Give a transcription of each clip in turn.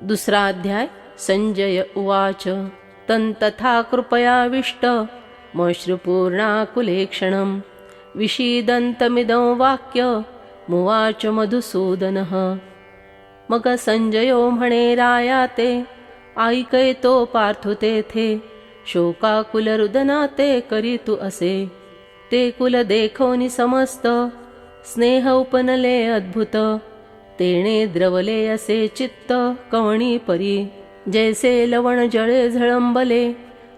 दुसरा अध्याय. संजय उवाच. तन्तथा कृपयाविष्ट मश्रुपूर्णाकुलेक्षणं विषीदन्तमिदं वाक्य मुवाच मधुसूदनः. मग संजयो म्हणे राया ते, ऐकैतो पार्थु तेथे शोकाकुलरुदना ते करीतु असे. ते कुल देखोनी समस्त स्नेह उपनले अद्भुत. तेणे द्रवले असे चित्त कवणी परी. जैसे लवण जळे झळंबले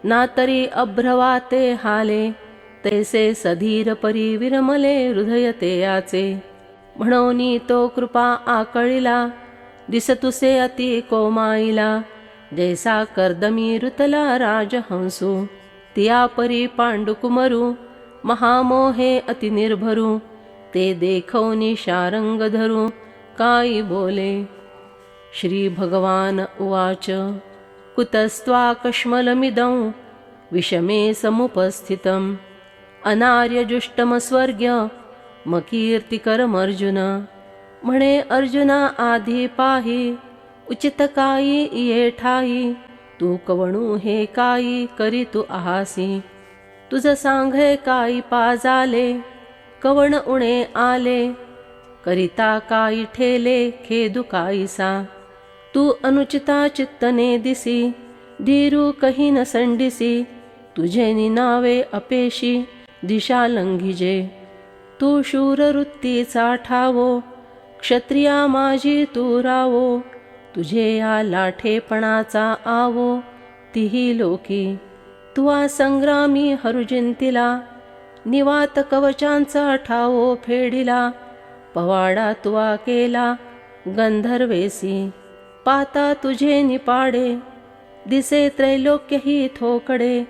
ना तरी अभ्रवाते हाले. तैसे सधीर परी विरमले हृदय ते याचे. म्हणोनी तो कृपा आकळिला दिसतुसे अति कोमाईला. जैसा कर्दमी ऋतला राजहंसू तिया परी पांडुकुमरू. महामोहे अति निर्भरू ते देखोनी शारंग धरू काई बोले. श्री भगवान उवाच. कुतस्त्वाकश्मलमिदं विषमे समुपस्थितम् अनार्यजुष्टमस्वर्ग्य मकीर्तिकरमर्जुन. म्हणे अर्जुना आधी पाही उचित काई ये ठाई. तू कवणू हे काई करीतु आहासी. तुझ सांघे काई पाजाले कवण उणे आले. करिता काई ठेले खेदु काईसा. तू अनुचिता चित्तने दिसी धीरू कही न संडिसी. तुझे निनावे अपेशी दिशा लंघिजे. तू शूरवृत्तीचा ठावो क्षत्रिया माझी तू रावो. तुझे या लाठेपणाचा आवो तिही लोकी. तुवा संग्रामी हरुजिंतिला निवात कवचांचा ठावो फेडिला. पवाडा तुवा केला गंधर्वेसी. पाता तुझे निपाडे दिसे त्रैलोक्य ही थोकडे.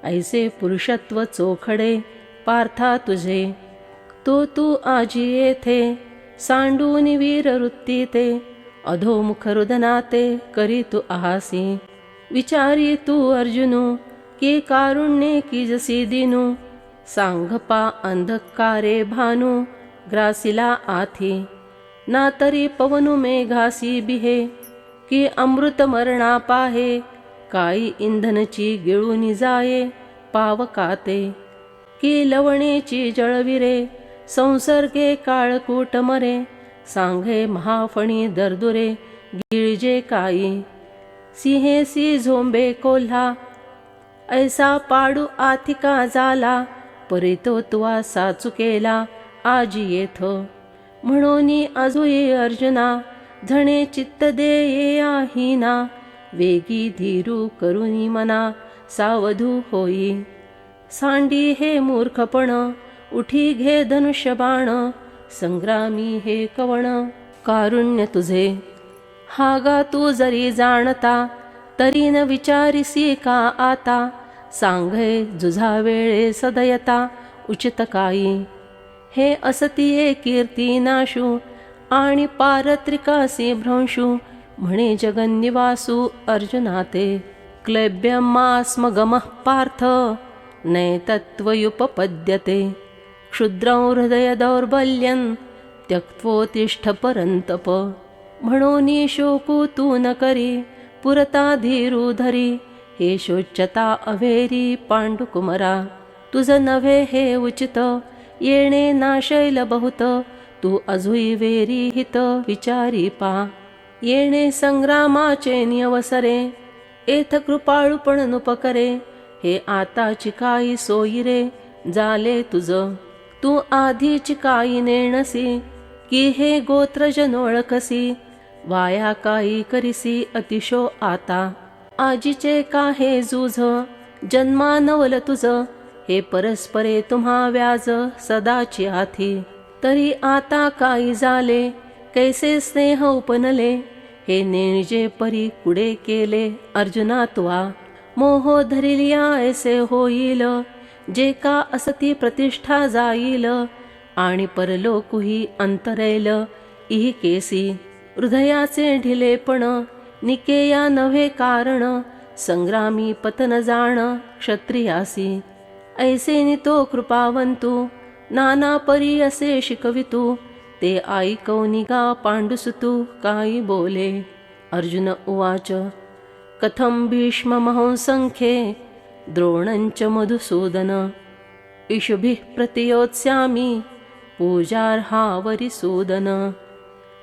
ऐसे पुरुषत्व चोखडे पार्था तुझे. तो तू आजी येथे सांडून वीरवृत्ती ते. अधोमुख रुदनाते करीतु आहासी. विचारी तू अर्जुनू की कारुण्ये की जसी दिनू. सांगपा अंधकारे भानू ग्रासिला आथी. ना तरी पवनु मेघासी बिहे की अमृत मरणा पाहे. काई इंधनची गिळूनी जाये पावकाते. की लवणेची जळविरे संसर्गे काळकूट मरे. सांघे महाफणी दर्दुरे गिळजे काई. सिंहेसी झोंबे कोल्हा ऐसा पाडू आथिका झाला. परितो तुवा साचुकेला आजी येथ. म्हणोनी आजुई अर्जुना झणे चित्त दे ये आहीना. वेगी धीरू करुनी मना सावधू होई. सांडी हे मूर्खपण उठी घे धनुष्य बाण. संग्रामी हे कवण कारुण्य तुझे. हागा तू जरी जाणता तरी न विचारिसी का आता. सांघे जुझा वेळे सदयता उचित काई. हे असतीये कीर्ती नाशू आणि पारत्रिकासी भ्रंशू. म्हणे जगन्निवासू अर्जुनाते. क्लैब्यमास्मगमः पार्थ नैतत्त्वयुपपद्यते. क्षुद्रं हृदय दौर्बल्यं त्यक्त्वोत्तिष्ठ परन्तप. म्हणोनी शोकू तू न करी पुरता धीरू धरी. हे शोच्यता अवेरी पांडुकुमरा. तुझ नव्हे हे उचित येणे नाशैल बहुत. तू अजुई वेरी हित विचारी पा. येणे संग्रामाचे नियवसरे एथ कृपाळूपण नुपकरे. हे आताची काही सोयी रे झाले तुझ. तू आधीची काही नेणसी की हे गोत्रजन ओळखसी. वाया काही करिसी अतिशो आता. आजीचे का हे जूझ जन्मानवल तुझ. हे परस्परे तुम्हा व्याज सदाची आथी. तरी आता काही झाले कैसे स्नेह उपनले. हे नेणजे परी कुडे केले अर्जुना तुवा. मोह धरिलिया ऐसे होईल जे का असती प्रतिष्ठा जाईल. आणि परलोकुही अंतरैल इही केसी. हृदयाचे ढिलेपण निकेया नव्हे कारण. संग्रामी पतन जाण क्षत्रियासी. ऐसे नितो कृपावंतू नाना परी असे शिकवितू. ते ऐकवनिगा पांडुसुतू काही बोले. अर्जुन उवाच कथं भीष्ममहोसंख्ये द्रोणञ्च मधुसूदन इषुभिः प्रतियोत्स्यामि पूजार्हा वरिसूदन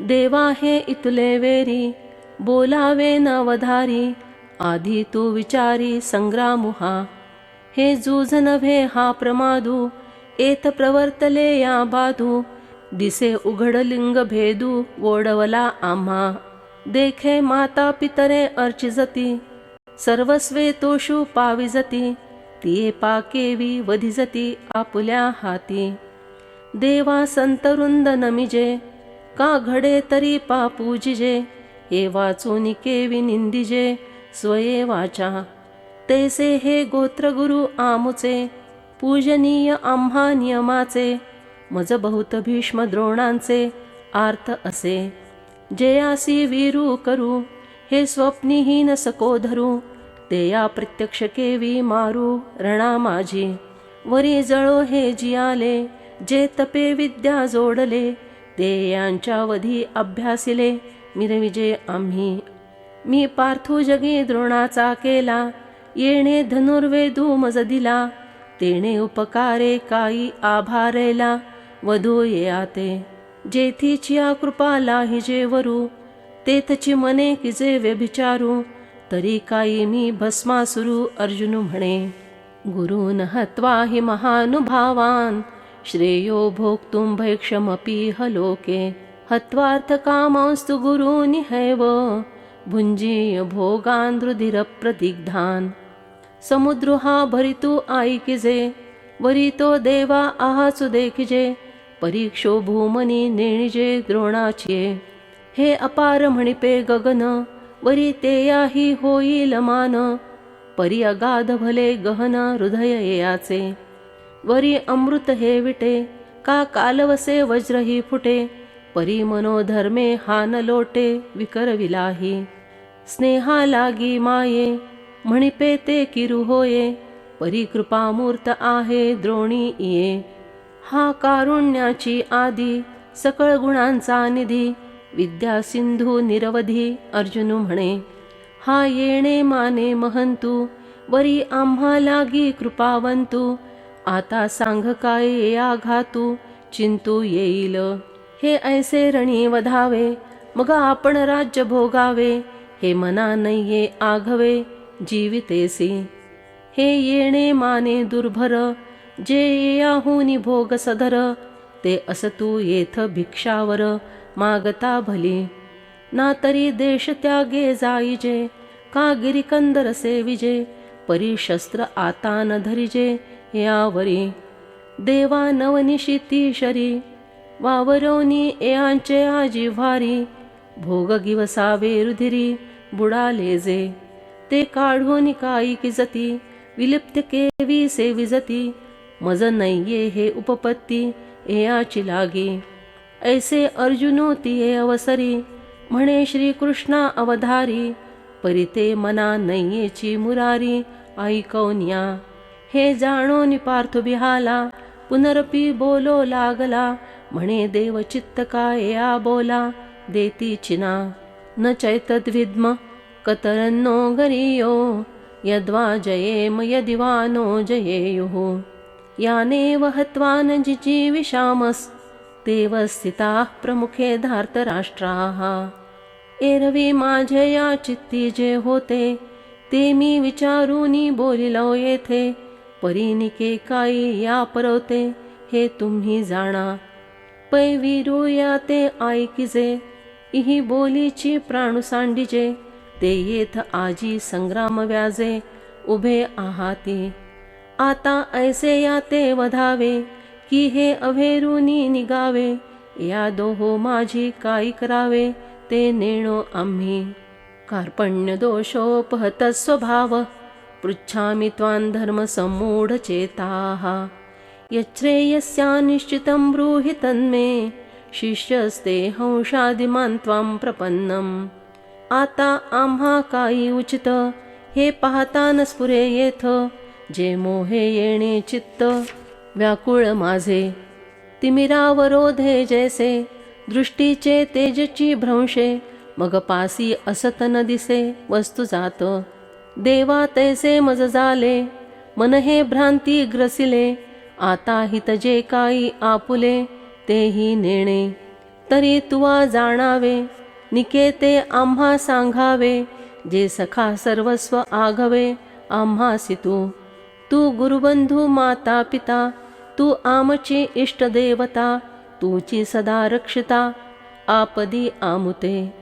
देवा हे इतुले वेरी बोलावे नवधारी आधी तू विचारी संग्रामुहा हे जूझ नव्हे हा प्रमादू एत प्रवर्तले या बाधू दिसे उघड लिंग भेदू ओढवला आम्हा देखे माता पितरे अर्चिजती सर्वस्वे तोषु पाविजती तिये पाकेवी वधिजती आपुल्या हाती देवा संतरुंद नमिजे का घडे तरी पापूजिजे हे वाचून केवी निंदिजे स्वये वाचा तैसे हे गोत्रगुरु आमुचे पूजनीय आम्हा नियमाचे मज बहुत भीष्म द्रोणांचे आर्थ असे जयासी वीरू करू हे स्वप्निहीन सको धरू ते या प्रत्यक्ष केवी मारू रणा माझी वरी जळो हे जियाले जे तपे विद्या जोडले ते यांच्या वधी अभ्यासिले मिरविजे आम्ही मी पार्थू जगी द्रोणाचा केला येणे धनुर्वेदू मज दिला तेणे उपकारे काई आभारेला वधू येते जेथीचिया कृपा लाहिजे वरू तेथची मने किजे व्यभिचारू तरी काही मी भस्मासुरू अर्जुन म्हणे गुरून् हत्वा हि महानुभावान् श्रेयो भोक्तुं भैक्षमपीह लोके हत्वार्थकामांस्तु गुरूनिहैव भुञ्जीय भोगान् रुधिरप्रदिग्धान् समुद्रुहा भरितु आईकिजे वरितो देवा आहाचु देखिजे परीक्षो भूमनी नेणिजे द्रोणाचिये हे अपार म्हणिपे गगन वरी तेयाही होईल मान परी अगाध भले गहन हृदय याचे वरी अमृत हे विटे का कालवसे वज्र ही फुटे परी मनोधर्मे हान लोटे विकरविलाही स्नेहा लागी माये म्हणिपे ते किरु होये परी कृपामूर्त आहे द्रोणी ये हा कारुण्याची आदी सकळ गुणांचा निधी विद्या सिंधू निरवधी अर्जुन म्हणे हा येणे माने महंतू वरी आम्हा लागी कृपावंतू आता सांग काय या घातू चिंतू येईल हे ऐसे रणी वधावे मग आपण राज्य भोगावे हे मना नये आघवे जीवितेसी हे येणे माने दुर्भर जे याहुनी भोग सधर ते असतू येथ भिक्षावर मागता भली ना तरी देश त्यागे जाईजे का गिरिकंदर सेविजे परी शस्त्र आता न धरिजे यावरी देवा नवनिशिती शरी वावरोनी यांचे आजी भारी भोग गिवसावे रुधिरी बुडाले जे ते काढून काही किजती विलिप्त केवी सेविजती मज नये हे उपपत्ती याची लागी ऐसे अर्जुनो तिये अवसरी म्हणे श्रीकृष्णा अवधारी परिते मना नयेची मुरारी ऐकौन्या हे जाणो निपार्थ बिहाला पुनरपी बोलो लागला म्हणे देव चित्त काय या बोला देती चिना न चैतद्विद्म कतरन्नो गरियो यद्वा जयेम यदिवानो जयेयुः यानेव हत्वान जिजीविषामस् तेव स्थिताः प्रमुखे धार्तराष्ट्राः एरवी माझे या चित्ती जे होते ते मी विचारूनी बोलिलो येथे परीनिके काही या परवते हे तुम्ही जाणा पै वीरू या ते ऐकिजे इही बोलीची प्राणू सांडिजे ते येथ आजी संग्राम व्याजे उभे आहाती आता ऐसे या ते वधावे की हे अभेरुनी निगावे या दोहो माझी काय करावे ते नेणो आम्ही कार्पण्य दोषोपहत स्वभाव पृच्छामि त्वां धर्म सम्मूढ चेताः यच्छ्रेयस्या निश्चितं ब्रूहि तन्मे शिष्यस्ते हंसादिमान् त्वां प्रपन्नम् आता आम्हा काही उचित हे पाहता न स्फुरे येथ जे मोहे येणे चित्त व्याकुळ माझे तिमिरावरोधे जैसे दृष्टीचे तेजची भ्रंशे मग पासी असत न दिसे वस्तू जात. देवा तैसे मज झाले मन हे भ्रांती ग्रसिले. आता हित जे काही आपुले तेही नेणे. तरी तुवा जाणावे निकेते आम्हा सांगावे. जे सखा सर्वस्व आघवे आम्हासी तू. तू गुरुबंधू माता पिता तू आमची इष्टदेवता. तूची सदा रक्षिता आपदी आमुते.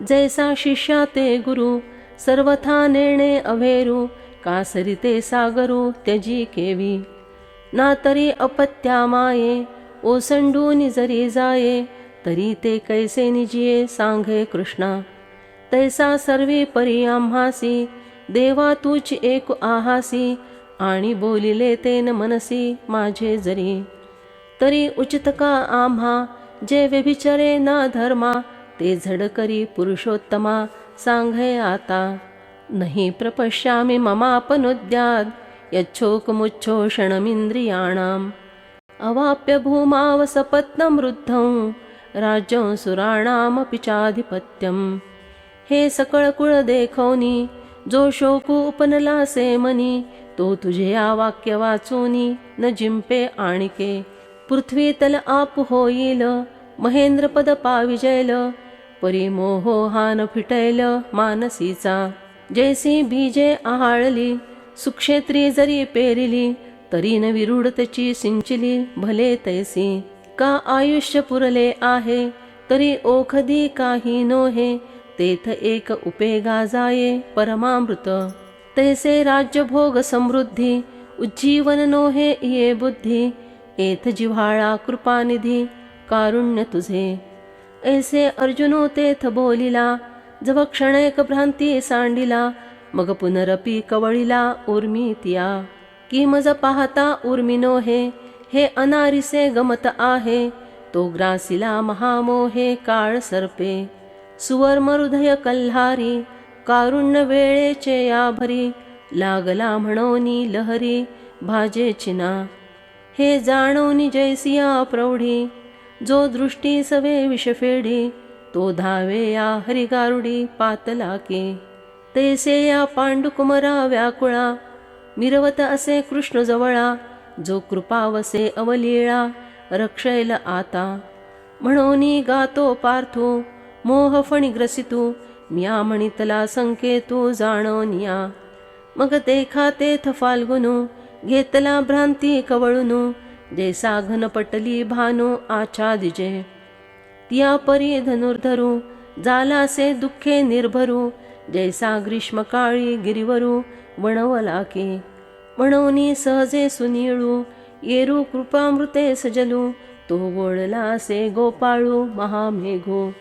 जैसा शिष्या ते गुरु सर्वथा नेणे अभेरू. कासरिते सागरू त्यजी केवी. ना तरी अपत्या माये ओसंडून जरी जाये. तरी ते कैसे निजिये सांगे कृष्णा. तैसा सर्वी परी आम्हासी देवा तूच एक आहासी. आणि बोलिले तेन मनसी माझे जरी. तरी उचित का आम्हा जे व्यभिचरे ना धर्मा. ते झड करी पुरुषोत्तमा सांगे आता. नहि प्रपश्यामि ममापनुद्याद् यच्छोकमुच्छोषणमिन्द्रियाणाम्. अवाप्य भूमावसपत्नमृद्धं राज्यं सुराणामपि चाधिपत्यम्. हे सकळ कुळ देखोनी जो शोकू उपनला से मनी. तो तुझे या वाक्य वाचूनी न जिंपे आणिके. पृथ्वी तल आप होईल महेंद्र पद पाविजैल. परिमोहो हान फिटैल मानसीचा. जैसी बीजे आहाळली सुक्षेत्री जरी पेरिली. तरी न विरूढ त्याची सिंचिली भले तैसी. का आयुष्य पुरले आहे तरी ओखदी काही नोहे. तेथ एक उपेगा जाये परमामृत. तैसे राज्य भोग समृद्धी उज्जीवन नोहे ये बुद्धी. एथ जिव्हाळा कृपानिधी कारुण्य तुझे. ऐसे अर्जुनो तेथ बोलिला जव क्षणैक भ्रांती सांडिला. मग पुनरपी कवळिला उर्मी तिया. की मज पाहता उर्मी नोहे हे अनारिसे गमत आहे. तो ग्रासिला महामोहे काळ सर्पे. सुवर्म हृदय कल्हारी कारुण्य वेळेचे या भरी. लागला म्हणोनी लहरी भाजे चिना. हे जाणोनी जैसिया प्रौढी जो दृष्टी सवे विषफेडी. तो धावे या हरिगारुडी पातलाके. तैसे या पांडुकुमरा व्याकुळा मिरवत असे कृष्ण जवळा. जो कृपावसे अवलीळा रक्षैल आता. म्हणोनी गातो पार्थू मोहफणी ग्रसितू. म्या म्हणितला संकेतू जाणोनिया. मग देखा तेथ फाल्गुनू घेतला भ्रांती कवळुनू. जैसा घन पटली भानू आच्छादिजे. तिया परी धनुर्धरू जालासे दुःखे निर्भरू. जैसा ग्रीष्मकाळी गिरिवरू वणवलाके. म्हणोनी सहजे सुनीळू येरू कृपामृते सजलू. तो वळलासे गोपाळू महामेघू.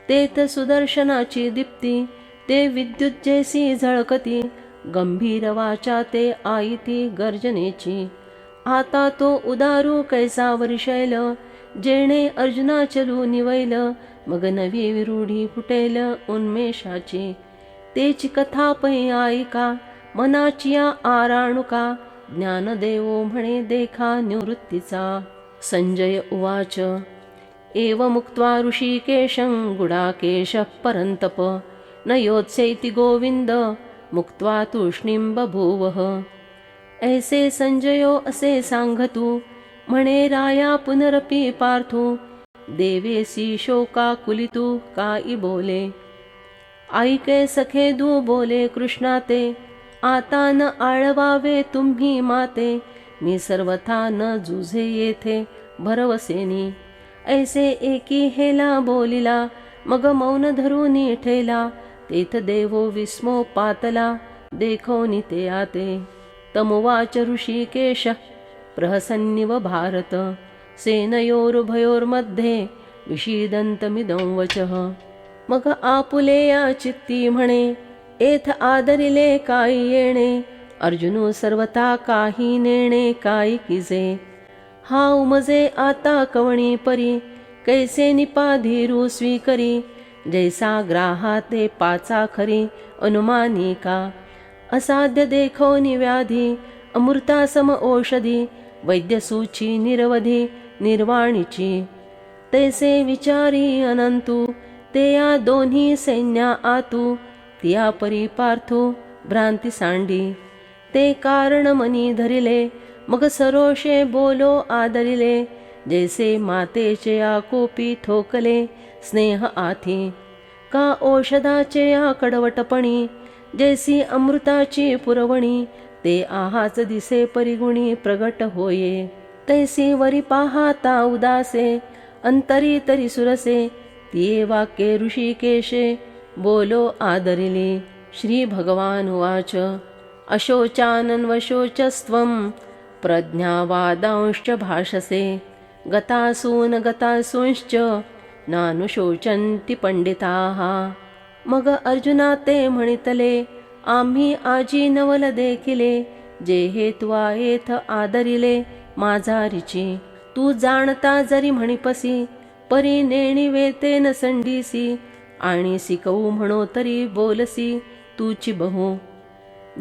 तेथ सुदर्शनाची दीप्ती ते विद्युत जैसी झळकती. गंभीर वाचा ते आईती गर्जनेची. आता तो उदारू कैसा वर्षैल जेणे अर्जुना चलू निवैल. मग नवी विरूढी फुटेल उन्मेषाची. तेची कथा पै ऐका मनाचिया आराणुका. ज्ञानदेवो म्हणे देखा निवृत्तीचा. संजय उवाच एवमुक्त्वा ऋषिकेशं गुडाकेशः परन्तप. न योत्स्यैति गोविंद मुक्त्वा तूष्णीं बभूवः. ऐसे संजयो असे सांगतू म्हणे राया पुनरपी पार्थू. देवेसी शोकाकुलितू काई बोले. ऐके सखे दू बोले कृष्णा ते. आता न आळवावे तुम्ही माते. मी सर्वथा न जुझे येथे भरवसेनी. ऐसे एकी हेला बोलिला मग मौन धरूनी ठेला. तेथ देवो विस्मो पातला देखोनी ते आते. तमुवाच ऋषिकेश प्रहसन्निव भारत. सेनयोरुभयोर्मध्ये विषीदन्तमिदं वचः. मग आपुलेया चित्ती म्हणे एथ आदरिले काही येणे. अर्जुनू सर्वथा काही नेणे काही किजे. हा उमजे आता कवणी परी कैसे निपाधीरू स्वीकरी. जैसा ग्राहा ते पाचा खरी अनुमानी का. असाध्य देखोनी व्याधी अमृता सम औषधी. वैद्यसूची निरवधी निर्वाणीची. तैसे विचारी अनंतू ते या दोन्ही सैन्या आतू तिया परी पार्थू भ्रांती सांडी. ते कारण मनी धरिले मग सरोषे बोलो आदरिले. जैसे मातेचे या कोपी थोकले स्नेह आथी. का औषधाचे या कडवटपणी जैसी अमृताची पुरवणी. ते आहाच दिसे परिगुणी प्रगट होये. तैसी वरी पाहाता उदासे अंतरी तरी सुरसे. तिये वाक्ये ऋषिकेशे बोलो आदरिली. श्री भगवान उवाच अशोचानन्वशोचस्त्वं प्रज्ञावादांश्च भाषसे. गतासून गतासूंश्च नानुशोचन्ति पंडिताः. मग अर्जुना ते म्हणितले आम्ही आजी नवल देखिले. जे हेतु येथ आदरिले माझारीची. तू जाणता जरी म्हणिपसी परी नेणिवे ते न संडीसी. आणि सिकवू म्हणो तरी बोलसी तूची बहु.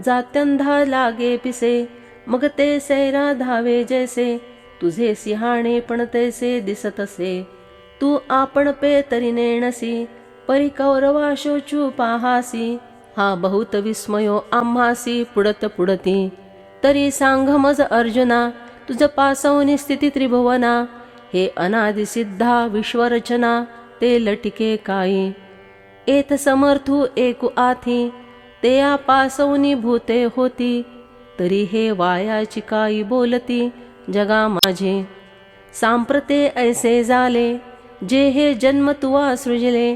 जात्यंधा लागे पिसे मग ते सैरा धावे जैसे. तुझे सिंहाणे पण तैसे दिसतसे. तू आपण पे तरी नेणसी परी कौरवा शोचू पाहासी. हा बहुत विस्मयो आम्हासी पुडत पुडती. तरी सांग मज अर्जुना तुझ पासवनी स्थिती त्रिभुवना. हे अनादिसिद्धा विश्वरचना ते लटिके काई. एथ समर्थू एकू आथी ते या पासवनी भूते होती. तरी हे वायाची काई बोलती जगा माझे. सांप्रते ऐसे झाले जे हे जन्म तुवा सृजले.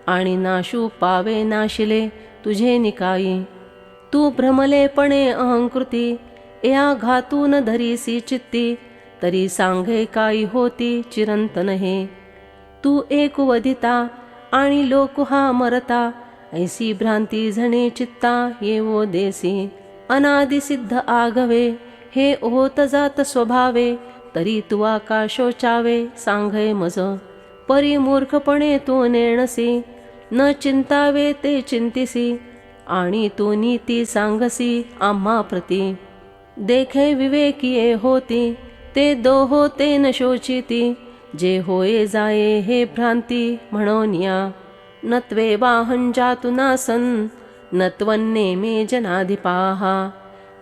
आणि नाशू पावे नाशिले तुझे निकाई. तू भ्रमलेपणे अहंकृती या घातून धरीसी चित्ती. तरी सांगे काई होती चिरंतन हे. तू एक वदिता आणि लोक हा मरता. ऐसी भ्रांती झणे चित्ता येवो देसी. अनादिसिद्ध आघवे हे होत जात स्वभावे. तरी तू आकाशोचावे सांगे मज. परी मूर्खपणे तू नेणसी न चिंतावे ते चिंतिसी. आणि तू नीती सांगसी आम्हा प्रती. देखे विवेकिये होती ते दोहो ते न शोचिती. जे होये जाये हे भ्रांती म्हणून या. नत्वे वाहन जातु नासन नत्वन्ने मे जनाधिपाः.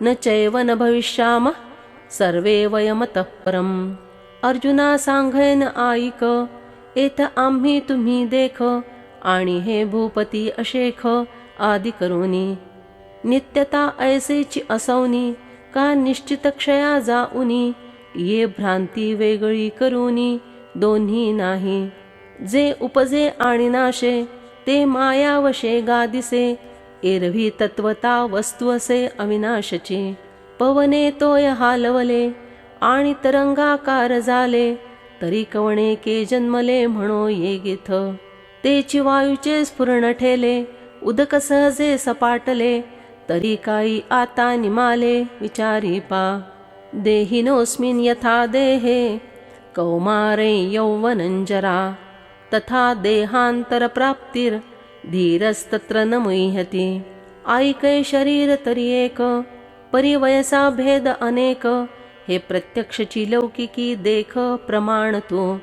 न चैव न भविष्यामः सर्वे वयमतः परम्. अर्जुना सांगेन आईक एथ आम्ही तुम्ही देख. आणि हे भूपती अशेख आदि करुनी. नित्यता ऐसेची असवनी का निश्चित क्षया जाऊनी. ये भ्रांती वेगळी करुनी दोन्ही नाही. जे उपजे आणि नाशे ते मायावशे गादिसे. एरवी तत्वता वस्तू असे अविनाशची. पवने तोय हालवले आणि तरंगाकार झाले. तरी कवणे के जन्मले म्हणो ये गीथ. तेची वायूचे स्फुरण ठेले उदक सहजे सपाटले. तरी काही आता निमाले विचारी पा. देहिनोऽस्मिन् यथा देहे कौमारे यौवनंजरा. तथा देहांतरप्राप्तिर् धीरस्तत्र न मुह्यति. ऐकै शरीर तरी एक परिवयसा भेद अनेक. हे प्रत्यक्षची लौकिकी देख प्रमाण तू.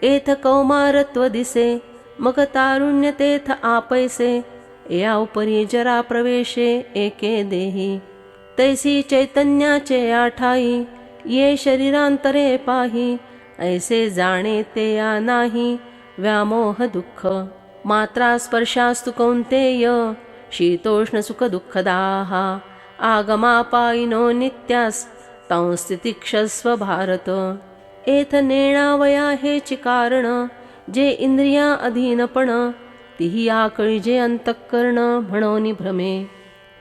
एथ कौमारत्व दिसे मग तारुण्य तेथ आपैसे. या उपरी जरा प्रवेशे एके देही. तैसी चैतन्याचे आठाई ये शरीरांतरे पाही. ऐसे जाणे ते या नाही व्यामोह दुःख. मात्रा स्पर्शास्तु कौंतेय शीतोष्ण सुख दुःखदाः. आगमापायिनो नित्यास तंस्तितिक्षस्व भारत. एथ नेणावया हेची कारण जे इंद्रिया अधीनपण. तिही आकळीजे अंतःकरण म्हणोनी भ्रमे.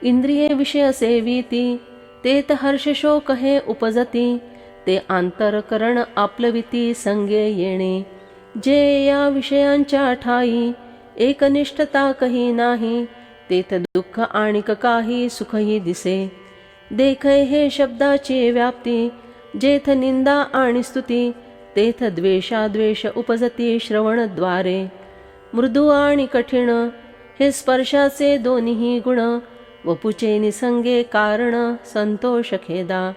इंद्रिये विषय सेविती तेथ हर्ष शोक हे उपजती. ते आंतरकरण आपलविती संगे येणे. जे या विषयांच्या ठाई एकनिष्ठता कही नाही. तेथ दुःख आणिक काही सुखही दिसे. देखै हे शब्दाची व्याप्ती. जेथ निंदा आणि स्तुती तेथ द्वेषाद्वेष उपजती श्रवणद्वारे. मृदू आणि कठीण हे स्पर्शाचे दोन्ही गुण. वपुचे निसंगे कारण संतोष खेदा.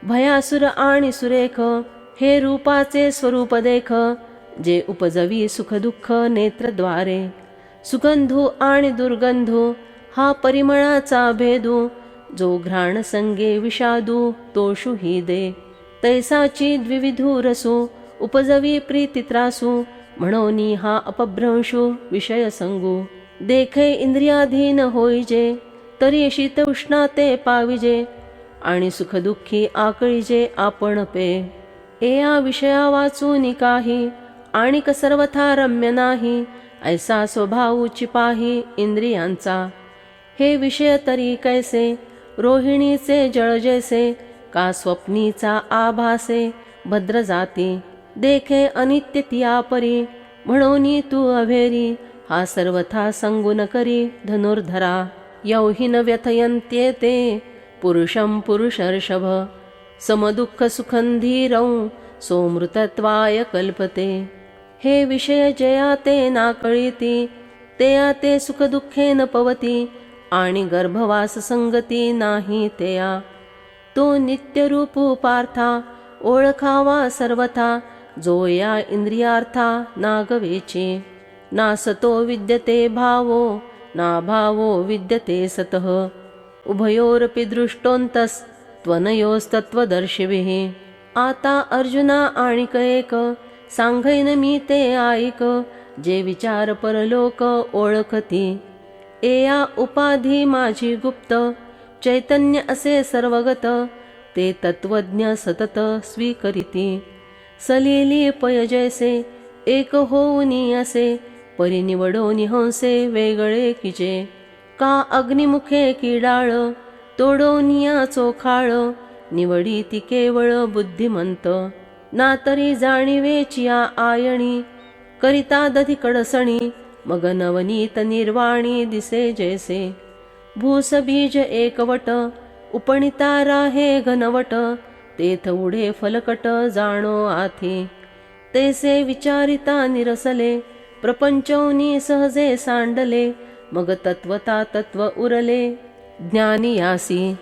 भयासुर आणि सुरेख हे रूपाचे स्वरूप देख. जे उपजवी सुखदुःख नेत्रद्वारे. सुगंधू आणि दुर्गंधू हा परिमळाचा भेदू, जो घ्राण संगे विषादू तोषु हि दे. तैसाची द्विविधू रसू उपजवी प्रीती त्रासू, म्हणोनी हा अपभ्रंशू विषय संगू. देखे इंद्रियाधीन होईजे, तरी शीत उष्णाते पाविजे, आणि सुखदुःखी आकळीजे आपण पे. एया विषया वाचूनी काही, आणि सर्वथा रम्य नाही, ऐसा स्वभावची पाही इंद्रियांचा. हे विषय तरी कैसे, रोहिणीचे जळ जैसे, का स्वप्नीचा आभासे भद्र जाती. देखे अनित्य तिया परी, म्हणोनी तू अभेरी, हा सर्वथा संगुन करी धनुर्धरा. यौहि न व्यथयन्त्येते पुरुषं पुरुषर्षभ, समदुःख सुखं धीरं सोमृतत्वाय कल्पते. हे विषय जया ते नाकळीती, तेया ते सुखदुःखे न पवती, आणि गर्भवास संगती नाही तेया. तो नित्यरूपू पार्था ओळखावा सर्वथा, जो या इंद्रियार्था नागवेची. नासतो विद्यते भावो, ना भावो विद्यते सतः, उभयोरपि दृष्टोन्तस त्वनयोस्तत्वदर्शिभिः. आता अर्जुना आणिक एक, सांगैन मी ते ऐक, जे विचार परलोक ओळखती. एया उपाधी माझी गुप्त, चैतन्य असे सर्वगत, ते तत्वज्ञ सतत स्वीकरिती. सलिली पय जैसे एक होऊनी असे, परिनिवडोनी हंसे वेगळे किजे. का अग्निमुखे किडाळ, तोडोनिया चोखाळ, निवडी ती केवळ बुद्धिमंत. ना तरी जाणीवेचिया आयणी, करिता दधी कडसणी, मग नवनीत निर्वाणी दिसे जैसे. भूस बीज एकवट, उपणिता राहे घनवट, तेथ उडे फलकट जाणो आथी. तैसे विचारिता निरसले, प्रपंचौनी सहजे सांडले, मग तत्वता तत्व उरले ज्ञानियासी.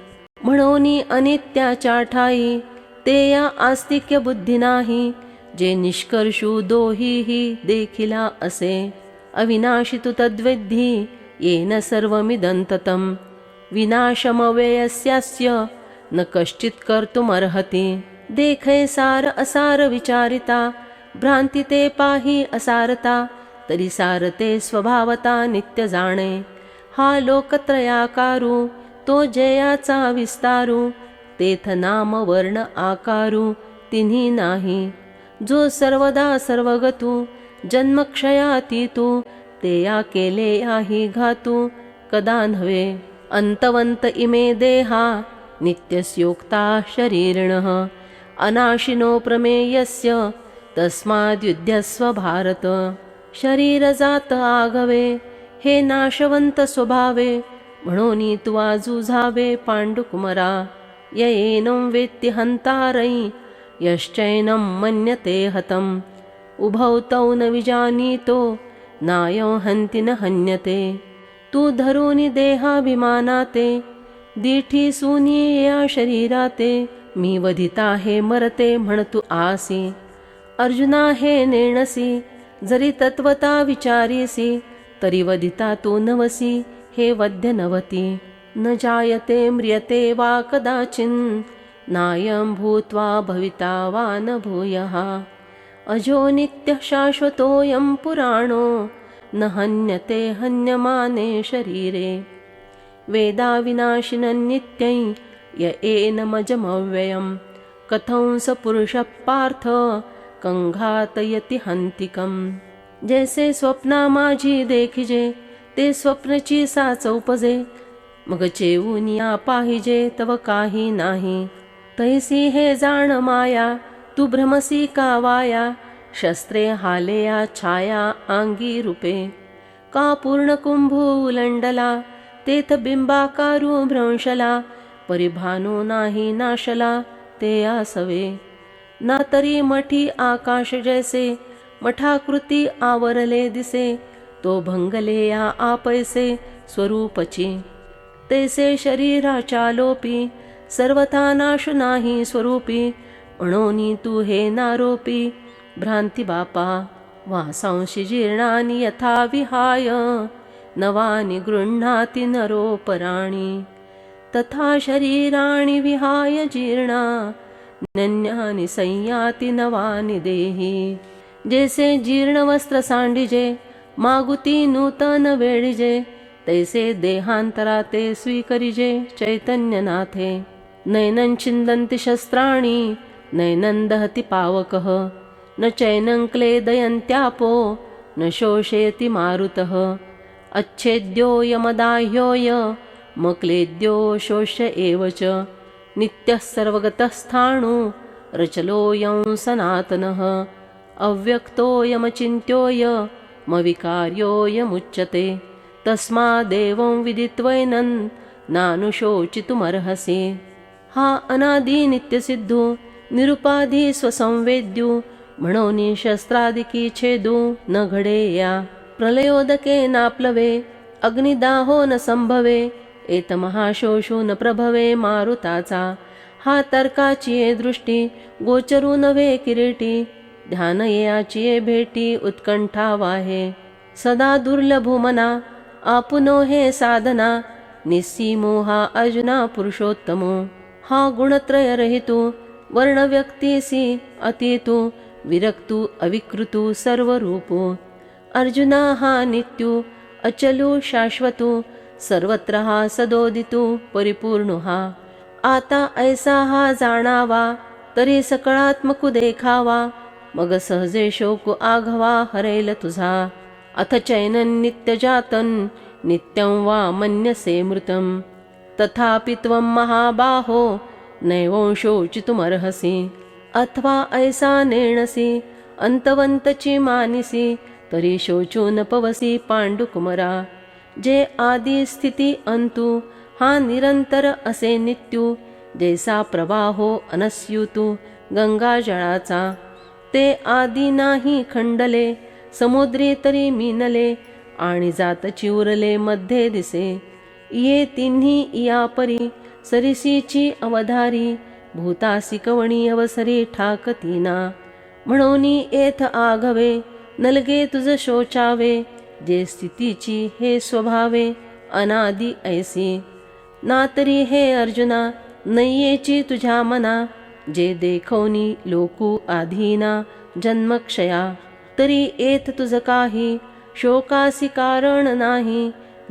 म्हणोनी अनित्याच्या ठाई, ते या आस्तिक्य बुद्धी नाही, जे निष्कर्षू दोहीही देखिला असे. अविनाशी तु तद्विद्धि, येन सर्वमिदं ततं. विनाशमव्ययस्यास्य न कश्चित् कर्तुमर्हति. देखे सार असार विचारिता, भ्रांती ते पाही असारता, तरी सारते स्वभावता नित्य जाणे. हा लोकत्रयाकारू, तो जयाचा विस्तारू, तेथ नाम वर्ण आकारू तिन्ही नाही. जो सर्वदा सर्वगतू, जन्मक्षयातीतू, ते या केले याही घातू कदा नव्हे. अंतवंत इमे देहा, नित्यस्योक्ता शरीरिणः. अनाशिनो प्रमेयस्य, तस्माद्युध्यस्व भारत. शरीर जात आघवे, हे नाशवंत स्वभावे, म्हणोनी तू आजुझावे पांडुकुमरा. येनं वेत्ति हंतारै, यश्चैनं मन्यते हतम्. उभौ तौ न विजानीतो, नायं हन्ति न हन्यते. तू धरूनि देहाभिमानाते, दीठी सूनी या शरीराते. मी वधिता हे मरते म्हणतू आसी. अर्जुना हे नेणसी, जरी तत्वता विचारीसी, तरी वधिता तू नवसी हे वध्य नवती. न जायते म्रियते वा कदाचिन्, नायं भूत्वा भविता वा न भूयः. अजो नित्यः शाश्वतोऽयं पुराणो, न हन्यते हन्यमाने शरीरे. वेदा विनाशिनं नित्यं, य एनमजमव्ययम्. कथं स पुरुषः पार्थ, कंघातयति हंतिकम्. जैसे स्वप्ना माझी देखिजे, ते स्वप्नची साच उपजे. मग चेऊनिया पाहिजे तव काही नाही. तैसी हे जाण माया, तू भ्रमसी का वाया. शस्त्रे हालेया छाया आंगी रूपे. का पूर्ण कुंभू उलंडला, तेथ बिंबाकारू भ्रंशला. परिभानो नाही नाशला, ते आसवे. ना तरी मठी आकाश जैसे, मठाकृती आवरले दिसे. तो भंगले या आपैसे स्वरूपची. तैसे शरीराच्या लोपी, सर्वथा नाश नाही स्वरूपी. म्हणोनी तू हे नारोपी भ्रांती बापा. वासांसि जीर्णानि यथा विहाय नवानि गृह्णाति नरोपराणि तथा शरीराणि विहाय जीर्णा नन्यानि संयाति नवानि देहि। जैसे जीर्ण वस्त्र सांडिजे मागुती नूतन वेळिजे तैसे देहांतराते स्वीकरिजे चैतन्यनाथे। नैनं छिन्दन्ति शस्त्राणि नैनं दहति पावकः न चैनं क्लेदयन्त्यापो न शोषयति मारुतः। अच्छेद्योऽयमदाह्योऽयमक्लेद्यो शोष्य एव च नित्यः सर्वगतस्थाणु रचलोऽयं सनातनः। अव्यक्तोऽयमचिन्त्योऽयमविकार्योऽयमुच्यते तस्मादेवं विदित्वैनं नानुशोचितुमर्हसि। हा अनादि नित्यसिद्धू निरुपाधी स्वसंवेद्यू म्हणोनी शस्त्रादिकी छेदू न घडेया। प्रलयोदके नाप्लवे अग्निदाहो न संभवे एत महाशोषू न प्रभवे मारुताचा। हा तर्काचिये दृष्टी गोचरू नव्हे किरीटी ध्यानयेयाचिये भेटी उत्कंठा वाहे। सदा दुर्लभो मना आपुनो हे साधना निस्सीमो हा अर्जुना पुरुषोत्तमो। हा गुणत्रय रहितु वर्णव्यक्तीसी अतीतु विरक्तु अविकृतु सर्वरूपो। अर्जुना हा नित्यु अचलु शाश्वतु सर्वत्र हा सदोदितु परिपूर्ण हा। आता ऐसा हा जाणावा तरी सकळात्मकु देखावा मग सहजे शोक आघवा हरेल तुझा। अथ चैनं नित्यजातं नित्यं वा मन्यसे मृतं तथापि त्वं महाबाहो नैवं शोचितुमर्हसि। अथवा ऐसा नेणसी अंतवंतची मानिसी तरी शोचू न पवसी पांडुकुमरा। जे आदि स्थिती अंतु हा निरंतर असे नित्यू जैसा प्रवाहो अनस्युतू गंगा जळाचा। ते आदि नाही खंडले समुद्री तरी मीनले आणि जात चिवरले मध्ये दिसे। ये तिन्ही या परी सरिसीची अवधारी भूतासी कवणी अवसरी ठाकतीना। म्हणोनी एथ आघवे नलगे तुझ शोचावे जे स्थितीची हे स्वभावे अनादि ऐसी। ना तरी हे अर्जुना नय्येची तुझ्या मना जे देखवनी लोकू आधीना जन्मक्षया। तरी एथ तुझ काही शोकासी कारण नाही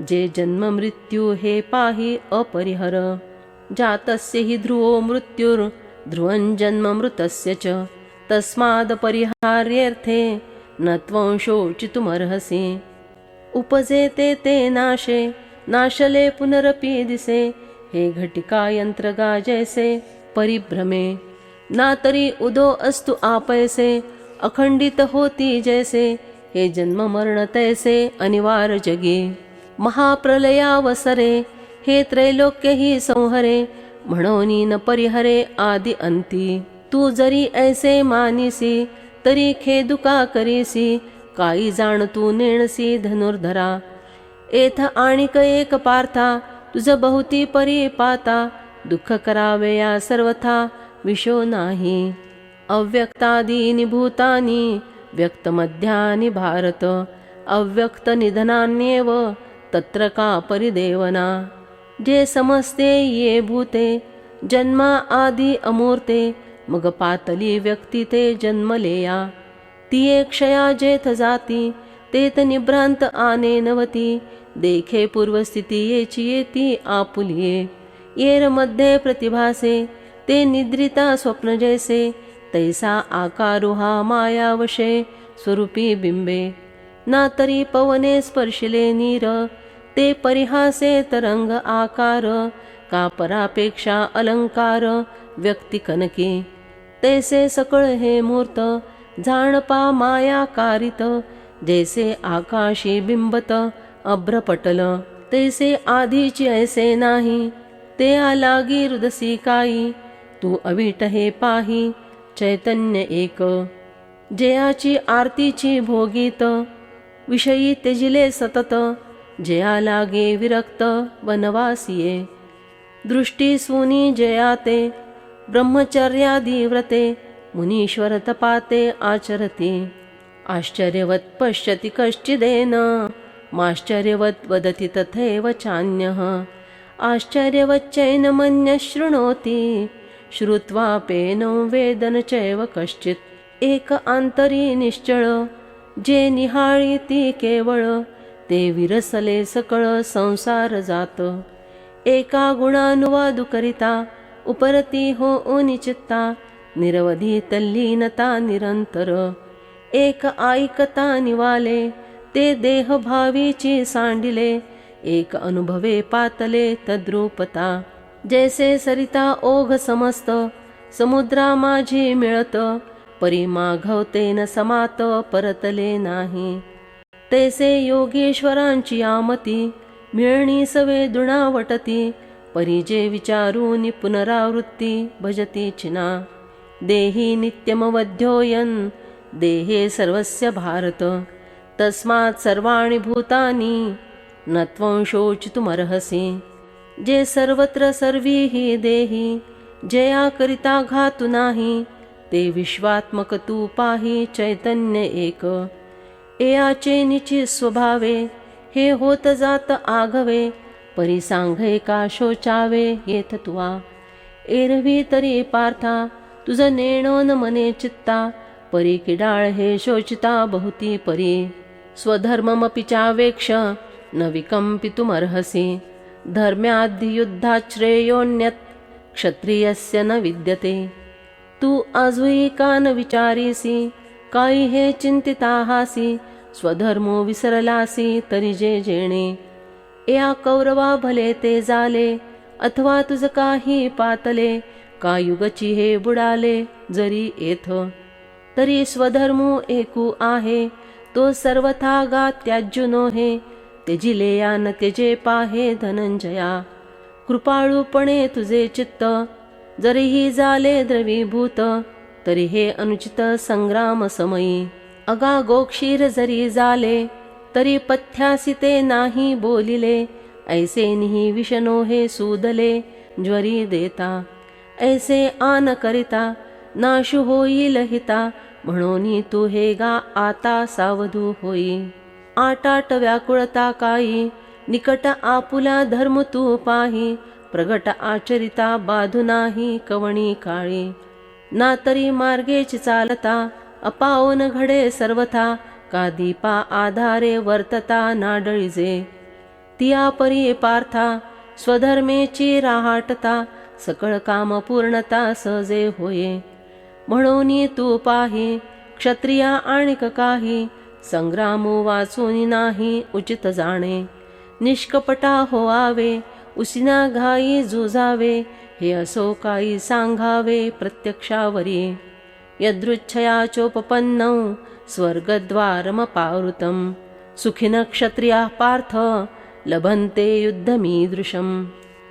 जे जन्म मृत्यू हे पाही अपरिहर। जातस्य हि ध्रुवो मृत्युर्ध्रुवं जन्म मृतस्य च तस्माद् परिहार्यर्थे न त्वं शोचितुमर्हसि। उपजेते ते नाशे नाशले पुनरपि दिसे हे घटिका यंत्रगा जैसे परिभ्रमे। ना तरी उदो अस्तु आपैसे अखंडित होती जैसे हे जन्म मरण तैसे अनिवार्य जगी। महाप्रलयावसरे हे त्रैलोक्य ही संहरे म्हणोनी न परिहरे आदि अंती। तू जरी ऐसे मानिसी तरी खेदुका करीसी काही जाण तू नेणसी धनुर्धरा। एथ आणिक एक पार्था तुझ बहुती परिपाता दुःख करावे या सर्वथा विशो नाही। अव्यक्तादीनि भूतानि व्यक्तमध्यानि भारत अव्यक्त निधनान्येव तत्र का परिदेवना। जे समजते ये भूते जन्मा आदि अमूर्ते मग पातली व्यक्ती ते जन्मलेया। ती क्षया जेथ जाती तेत निभ्रांत आने नवती देखे पूर्वस्थिती येची येती आपुलिये। येर मध्ये प्रतिभासे ते निद्रिता स्वप्न जैसे तैसा आकारुहा मायावशे स्वरूपी बिंबे। ना तरी पवने स्पर्शिले नीर ते परिहासे तरंग आकार का परापेक्षा अलंकार व्यक्ती कनकी। तैसे सकळ हे मूर्त जाणपा मायाकारित जैसे आकाशी बिंबत अभ्रपटल। तैसे आधीची ऐसे नाही ते आलागी हृदसी काई तू अविट हे पाही चैतन्य एक। जयाची आरतीची भोगीत विषयी त्यजिले सतत जया लागे विरक्त वनवासिये। दृष्टी सुनी जयाते ब्रह्मचर्यादी व्रते मुनीश्वर तपाते आचरती। आश्चर्यवत् पश्यति कश्चिदेन माश्चर्यवत् वदति तथैव चान्यः आश्चर्यवच्चैन मन्यः शृणोति श्रुत्वापेनो वेद न चैव कश्चित् एक आंतरी निश्चळ जे निहाळीती केवळ ते विरसले सकळ संसार जात एका गुणानुवादु करिता उपरती हो निचित्ता निरवधी तल्लीनता निरंतर एक ऐकता निवाले ते देह भावीची सांडिले एक अनुभवे पातले तद्रूपता जैसे सरिता ओघ समस्त समुद्रा माझी मिळत परी माघवते न समात परतले नाही तैसे योगेश्वरांची आमती मिळणी सवे दुणावटती परी जे विचारूनि पुनरावृत्ती भजती चिना देही नित्यमवध्योयन देहे सर्वस्य भारत तस्मात् सर्वाणि भूतानि न त्वं शोचितुमर्हसि जे सर्वत्र सर्वीहि देहि जया करिता घातु नाही ते विश्वात्मक तू पाहि चैतन्य एक एयाचे निची स्वभावे हे होत जात आघवे परी सांघे का शोचावे येथ तुवा एरवी तरी पार्था तुझ नेणो न मने चित्ता परी किडाळ हे शोचिता बहुती परी स्वधर्ममपि चावेक्ष न विकंपितुमर्हसि धर्म्याद्युद्धात् श्रेयोन्यत् क्षत्रियस्य न विद्यते तू आजुई का न विचारीसी काही हे चिंतिताहासी स्वधर्मो विसरलासी तरी जे जेणे या कौरवा भले ते झाले अथवा तुझ काही पातले का युगची हे बुडाले जरी येथ तरी स्वधर्मो एकू आहे तो सर्वथा गा त्याज्युनो हे त्यजिले या न त्यजे पाहे धनंजया कृपाळूपणे तुझे चित्त जरीही झाले द्रवीभूत तरी हे अनुचित संग्राम समयी अगा गोक्षीर जरी झाले तरी पथ्यासी ते नाही बोलिले ऐसे निही विषनो हे सूदले ज्वरी देता ऐसे आन करिता नाशु होईल हिता म्हणून तू हे गा आता सावधू होई आटाट व्याकुळता काई निकट आपुला धर्म तू पाही प्रगट आचरिता बाधू नाही कवणी काळी ना तरी मार्गेच चालता अपाओन घडे सर्वथा का दीपा आधारे वर्तता नाडळिजे तिया परी पार्था स्वधर्मेची राहाटता सकळ काम पूर्णता सहजे होये म्हणून तू पाही क्षत्रिया आणिक काही संग्राम वाचून नाही उचित जाणे निष्कपटा होआवे उसिना घाई जुजावे हे असो काही सांगावे प्रत्यक्षावरी यदृच्छया चोपपन्नौ स्वर्गद्वारमपावृतं सुखिन क्षत्रिया पार्थ लभन्ते युद्धमीदृशम्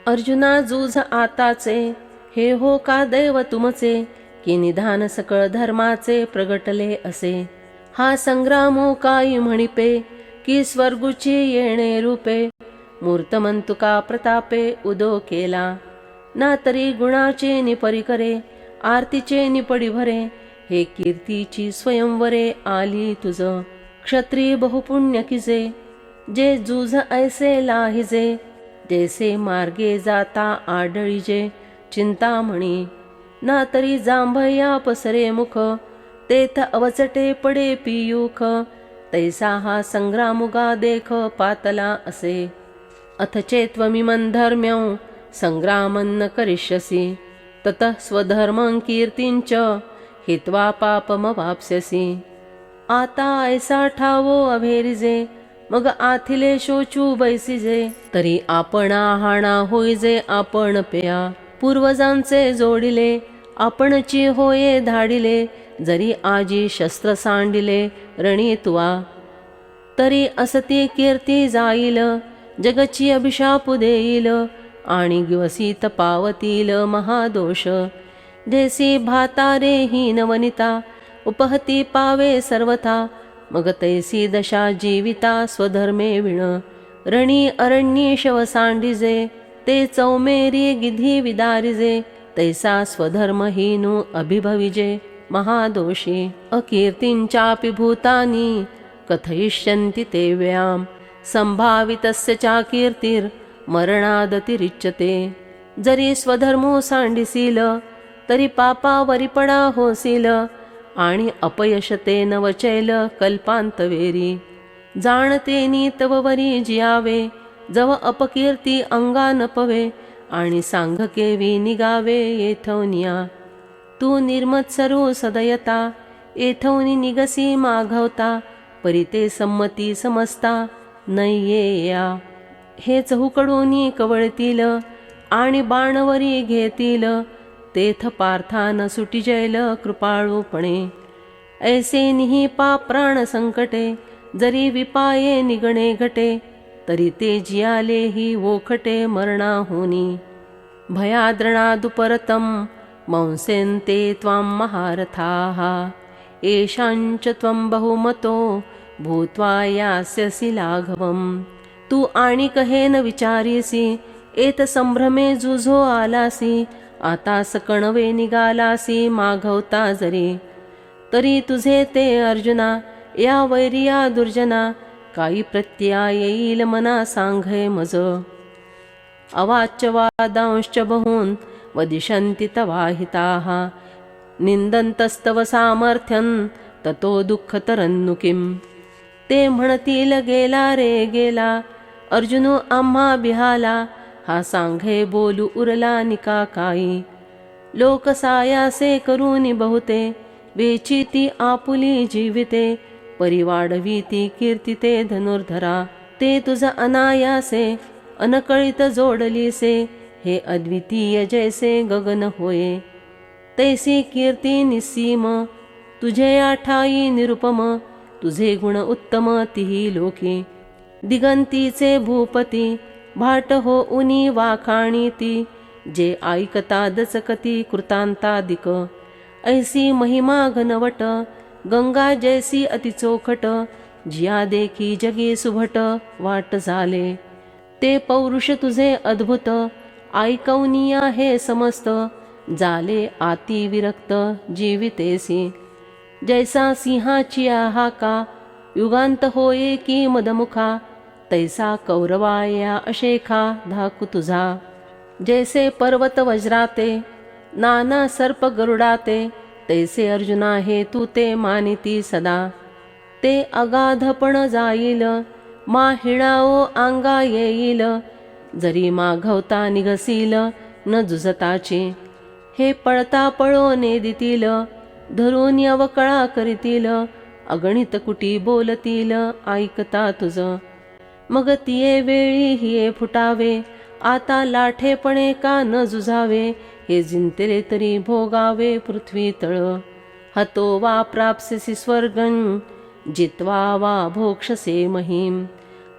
अर्जुना जूझ आताचे हे हो का दैव तुमचे की निधान सकळ धर्माचे प्रगटले असे हा संग्रामो काही म्हणिपे की स्वर्गुची येणे रूपे मूर्तमंतुका प्रतापे उदो केला ना तरी गुणाचे निपरी करे आरतीचे निपडी भरे हे कीर्तीची स्वयंवरे आली तुझ क्षत्रिय बहुपुण्य किजे जे जूझ ऐसे लाहिजे जैसे मार्गे जाता आडळीजे चिंतामणी ना तरी जांभया पसरे मुख तेथ अवचटे पडे पियुख तैसा हा संग्रामुगा देख पातला असे अथ चेत्वमिमं धर्म्यं संग्रामं करिष्यसि ततः स्वधर्मं कीर्तिंच हित्वा पापमवाप्स्यसि आता ऐसा ठावो अभेरिजे मग आथिले शोचू बैसिजे तरी आपण आहाणा होईजे आपण पेया पूर्वजांचे जोडिले आपणची होये धाडिले जरी आजी शस्त्र सांडिले रणी तुवा तरी असती कीर्ती जाईल जगची अभिशाप देईल आणि दिवसीत पावतील महादोष जैसी भातारे हीन वनिता उपहती पावे सर्वथा मग तैसी दशा जीविता स्वधर्मे विण रणी अरण्ये शव सांडिजे ते चौमेरी गिधी विदारिजे तैसा स्वधर्महीनु अभिभविजे महादोषी अकीर्तिंचापि भूतानि कथयिष्यन्ति ते व्ययाम संभावितस्य चाकीर्तिर्मरणादतिरिच्यते जरी स्वधर्मो सांडिसील तरी पापावरी पडा होसील आणि अपयशते न वचैल कल्पांतवेरी जाणते नी तव वरी जियावे जव अपकीर्ती अंगान पवे आणि सांघकेवी निगावे येथवनिया तू निर्मत्सरू सदयता येथवनी निगसी माघवता परिते संमती समजता नय्येया हे चहूकडूनी कवळतील आणि बाणवरी घेतील तेथ पार्थान सुटिजैल कृपाळूपणे ऐसे निही पाप प्राण संकटे जरी विपाये निगणे घटे तरी ते जियाले ही वोखटे मरणाहुनी भयाद्रणादुपरतं मंसेन्ते त्वां महारथाः येषांच त्वं बहुमतो भूत्वा यास्यसि लाघवम् तू आणि कहेन विचारीसी एत संभ्रमे जुझो आलासी आता सकणवे निघालासी माघवता जरी तरी तुझे ते अर्जुना या वैरिया दुर्जना काही प्रत्या येईल मना सांघे मज अवाच्य वादांश्च बहून वदिशन्ति तवाहिताः निंदन्तस्तव सामर्थ्यं ततो दुःखतरन्नु किम ते म्हणतील गेला रे गेला अर्जुनो आम्हा बिहाला हा सांघे बोलू उरला निका काही लोकसायासे करूनी बहुते वेचिती आपुली जीविते परिवाडवीती कीर्तिते धनुर्धरा ते तुझ अनायासे अनकळित जोडलीसे हे अद्वितीय जैसे गगन होये तैसी कीर्ती निसीम तुझे आठाई निरुपम तुझे गुण उत्तम तिही लोके दिगंतीचे भूपती भाट हो उनी वाखाणीती जे ऐकता दचकती कृतांतादिक ऐसी महिमा घनवट गंगा जैसी अतिचोखट जिया देखी जगी सुभट वाट झाले ते पौरुष तुझे अद्भुत ऐकवनिया हे समस्त जाले आती विरक्त जीवितेसी जैसा सिंहाची हाका युगांत होये की मदमुखा तैसा कौरवाया अशेखा धाकू तुझा जैसे पर्वत वज्राते नाना सर्प गरुडाते तैसे अर्जुना हे तू ते मानिती सदा ते अगाधपण जाईल मा हिणाओ अंगा येईल जरी माघवता निघसील न जुजताचे हे पळता पळो नेदितील धरून अवकळा करीतील अगणित कुटी बोलतील ऐकता तुझ मग तिये वेळी हिये फुटावे आता लाठेपणे का न जुझावे हे जिंतले तरी भोगावे पृथ्वी तळ हतो वा प्राप्स्यसि स्वर्गं जित्वा वा भोक्षसे महीम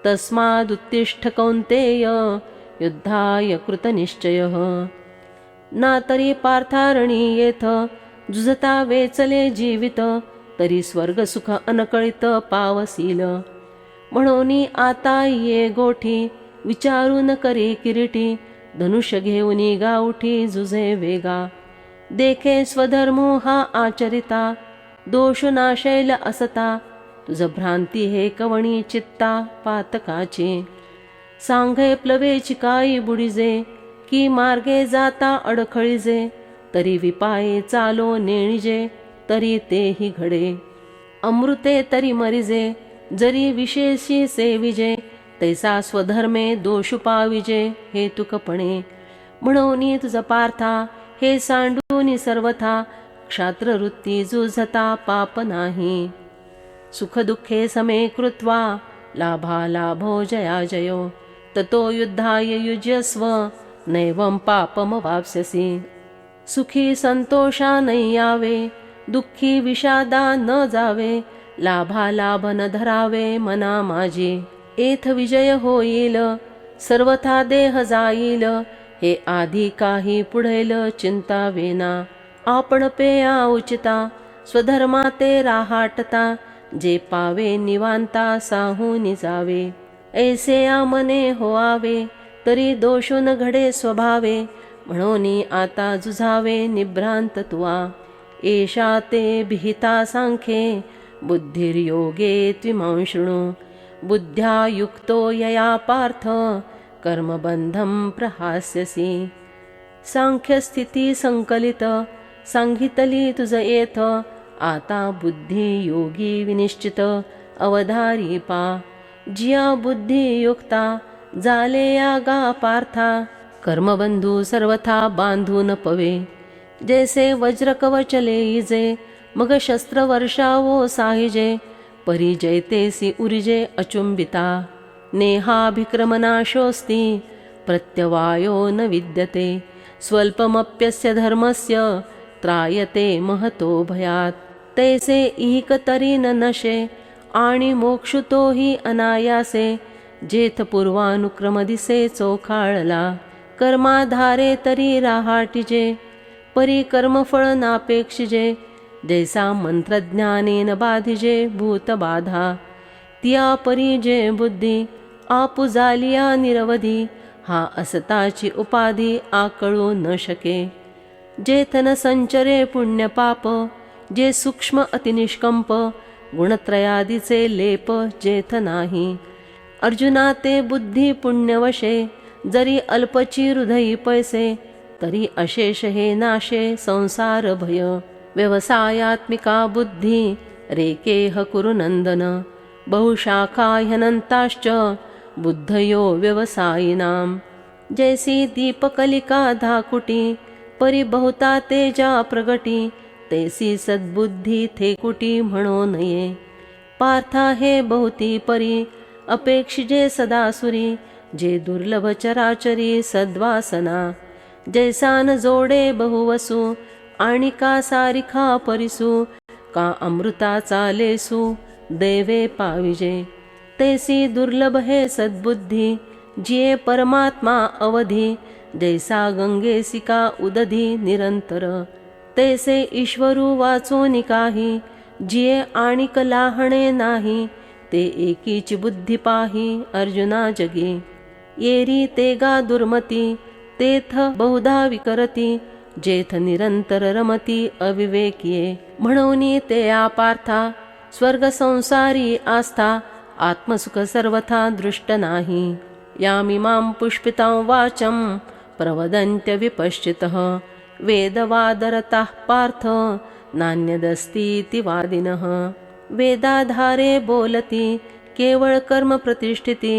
तस्मादुत्तिष्ठ कौन्तेय युद्धाय कृतनिश्चयः ना तरी पार्थारणी येथ जुजता वेचले जीवित तरी स्वर्गसुख अनकळित पावसील म्हणून आता ये गोठी विचारून करी किरीटी धनुष्य घेऊनी गावठी जुझे वेगा देखे स्वधर्मो हा आचरिता दोष नाशैल असता तुझ भ्रांती हे कवणी चित्ता पातकाची सांघे प्लवे चिकाई बुडिजे की मार्गे जाता अडखळीजे तरी विपाये चालो नेणिजे तरी तेही घडे अमृते तरी मरिजे जरी विशेषी सेविजे तैसा स्वधर्मे दोष पाविजे हे तुकपणे म्हणून तुझ पार्था हे सांडूनी सर्वथा क्षात्रवृत्ती जुझता पाप नाही सुख दुःखे समे कृत्वा लाभा लाभो जया जयो ततो युद्धाय युज्यस्व नैवं पापम वाप्स्यसि सुखी संतोषा नैयावे दुःखी विषादा न जावे लाभा लाभ न धरावे मना माझी एथ विजय होईल सर्वथा देह जाईल हे आधी काही पुढेल चिंता वेना आपण पेया उचिता स्वधर्मा ते राहाटता जे पावे निवांता साहूनी जावे ऐसे आमने होआवे तरी दोषून घडे स्वभावे म्हणून आता जुझावे निभ्रांत तुवा एषा ते विहिता सांख्ये बुद्धिर्योगे त्विमां शृणु बुद्ध्या युक्तो यया पार्थ कर्मबंधं प्रहास्यसि सांख्यस्थिती संकलित सांगितली तुझ येथ आता बुद्धी योगी विनिश्चित अवधारी पा जिया बुद्धी युक्ता झाले या गा पार्था कर्मबंधू सर्वथा बांधून पवे जैसे वज्र कवचले इजे मग शस्त्र वर्षावो साहिजे परिजयतेसी उरिजे अचुंबिता नेहाभिक्रमनाशोस्ति प्रत्यवायो न विद्यते स्वल्पमप्यस्य धर्मस्य त्रायते महतो भयात् तैसे इहिकतरी न नशे आणि मोक्षुतोही अनायासे जेथ पूर्वानुक्रम दिसे चोखाळला कर्माधारे तरी राहाटिजे परी कर्मफळ नापेक्षिजे जैसा मंत्रज्ञानेन बाधिजे भूतबाधा तिया परी जे बुद्धी आपु जालिया निरवधी हा असताची उपाधी आकळू न शके जेथन संचरे पुण्यपाप जे सूक्ष्म अतिनिष्कंप गुणत्रयादीचे लेप जेथ नाही अर्जुना ते बुद्धी पुण्यवशे जरी अल्पची हृदयी पैसे तरी अशेष हे नाशे संसार भय व्यवसायात्मिका बुद्धी रेकेह कुरु नंदन बहुशाखा ह्यनंताश्च बुद्धयो व्यवसायिनां जैसी दीपकलिका धाकुटी परी बहुता तेजा प्रगटी तैसी सद्बुद्धी थेकुटी म्हणो नये पार्था हे बहुती परी अपेक्षिजे सदासुरी जे दुर्लभ चराचरी सद्वासना जैसान जोडे बहुवसु आणि का सारिखा परिसु का अमृता चालेसु देवे पाविजे तैसी दुर्लभ हे सद्बुद्धी जिये परमात्मा अवधी जैसा गंगेसिका उदधी निरंतर तैसे ईश्वरू वाचोनी काही जिये आणि कलाहणे नाही ते एकीची बुद्धी पाही अर्जुना जगी येरी तेगा दुर्मती तेथ बहुधा विकरती जेथ निरंतर रमती अविवेकिये म्हणूनी ते पार्था स्वर्ग संसारी आस्था आत्मसुख सर्वथा दृष्ट नाही यामिमां पुष्पितां वाचं प्रवदन्त्य विपश्चितः वेदवादरतः पार्थ नान्यदस्तीति वादिनः वेदाधारे बोलती केवळ कर्म प्रतिष्ठिती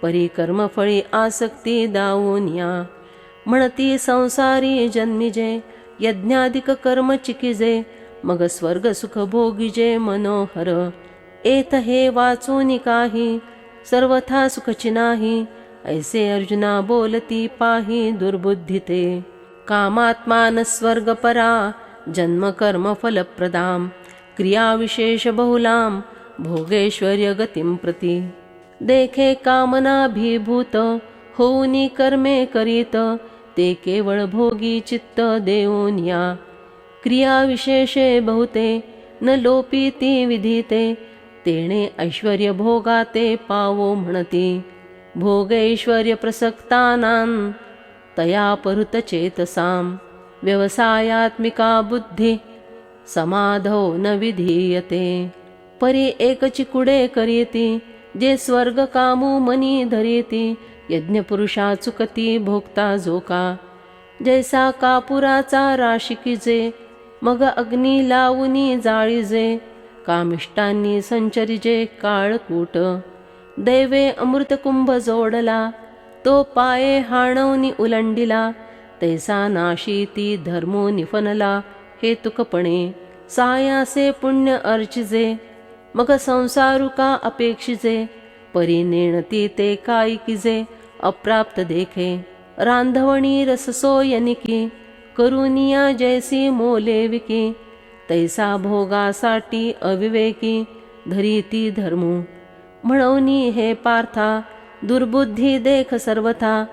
परिकर्मफळी आसक्ती दावून या म्हणती संसारी जन्मिजे यज्ञाधिक कर्म चिकिजे मग स्वर्ग सुख भोगिजे मनोहर एथ हे वाचूनी काही सर्वथा सुखची नाही ऐसे अर्जुना बोलती पाही दुर्बुद्धिते कामात्मान स्वर्गपरा जन्म कर्म फलप्रदाम क्रिया विशेष बहुलाम भोगेश्वर्य गतिं प्रति देखे कामनाभिभूत होऊनी कर्मे करीत ते केवळ भोगी चित्त देऊन या क्रिया विशेषे बहुते न लोपीती विधिते तेणे ऐश्वर्य भोगाते पावो म्हणती भोगैश्वर्य प्रसक्तानां तया परुत चेतसाम व्यवसायात्मिका बुद्धी समाधो न विधीयते परी एकचिकुडे करीती जे स्वर्ग कामू मनी धरीती यज्ञ पुरुषा चुकती भोगता जोका जैसा कापुराचा राशिकीजे मग अग्नी लावूनी जाळीजे कामिष्टांनी संचरिजे काळकूट दैवे अमृतकुंभ जोडला तो पाये हाणवनी उलंडिला तैसा नाशी ती धर्मो निफनला हेतुकपणे सायासे पुण्य अर्चिजे मग संसारुका अपेक्षिजे परिनेणती ते कायिकिजे अप्राप्त देखे रांधवणी रससोयनिकी करुनिया जैसी मोलेविकी तैसा भोगासाठी अविवेकी धरीती धर्मू म्हणूनी हे पार्था दुर्बुद्धी देख सर्वथा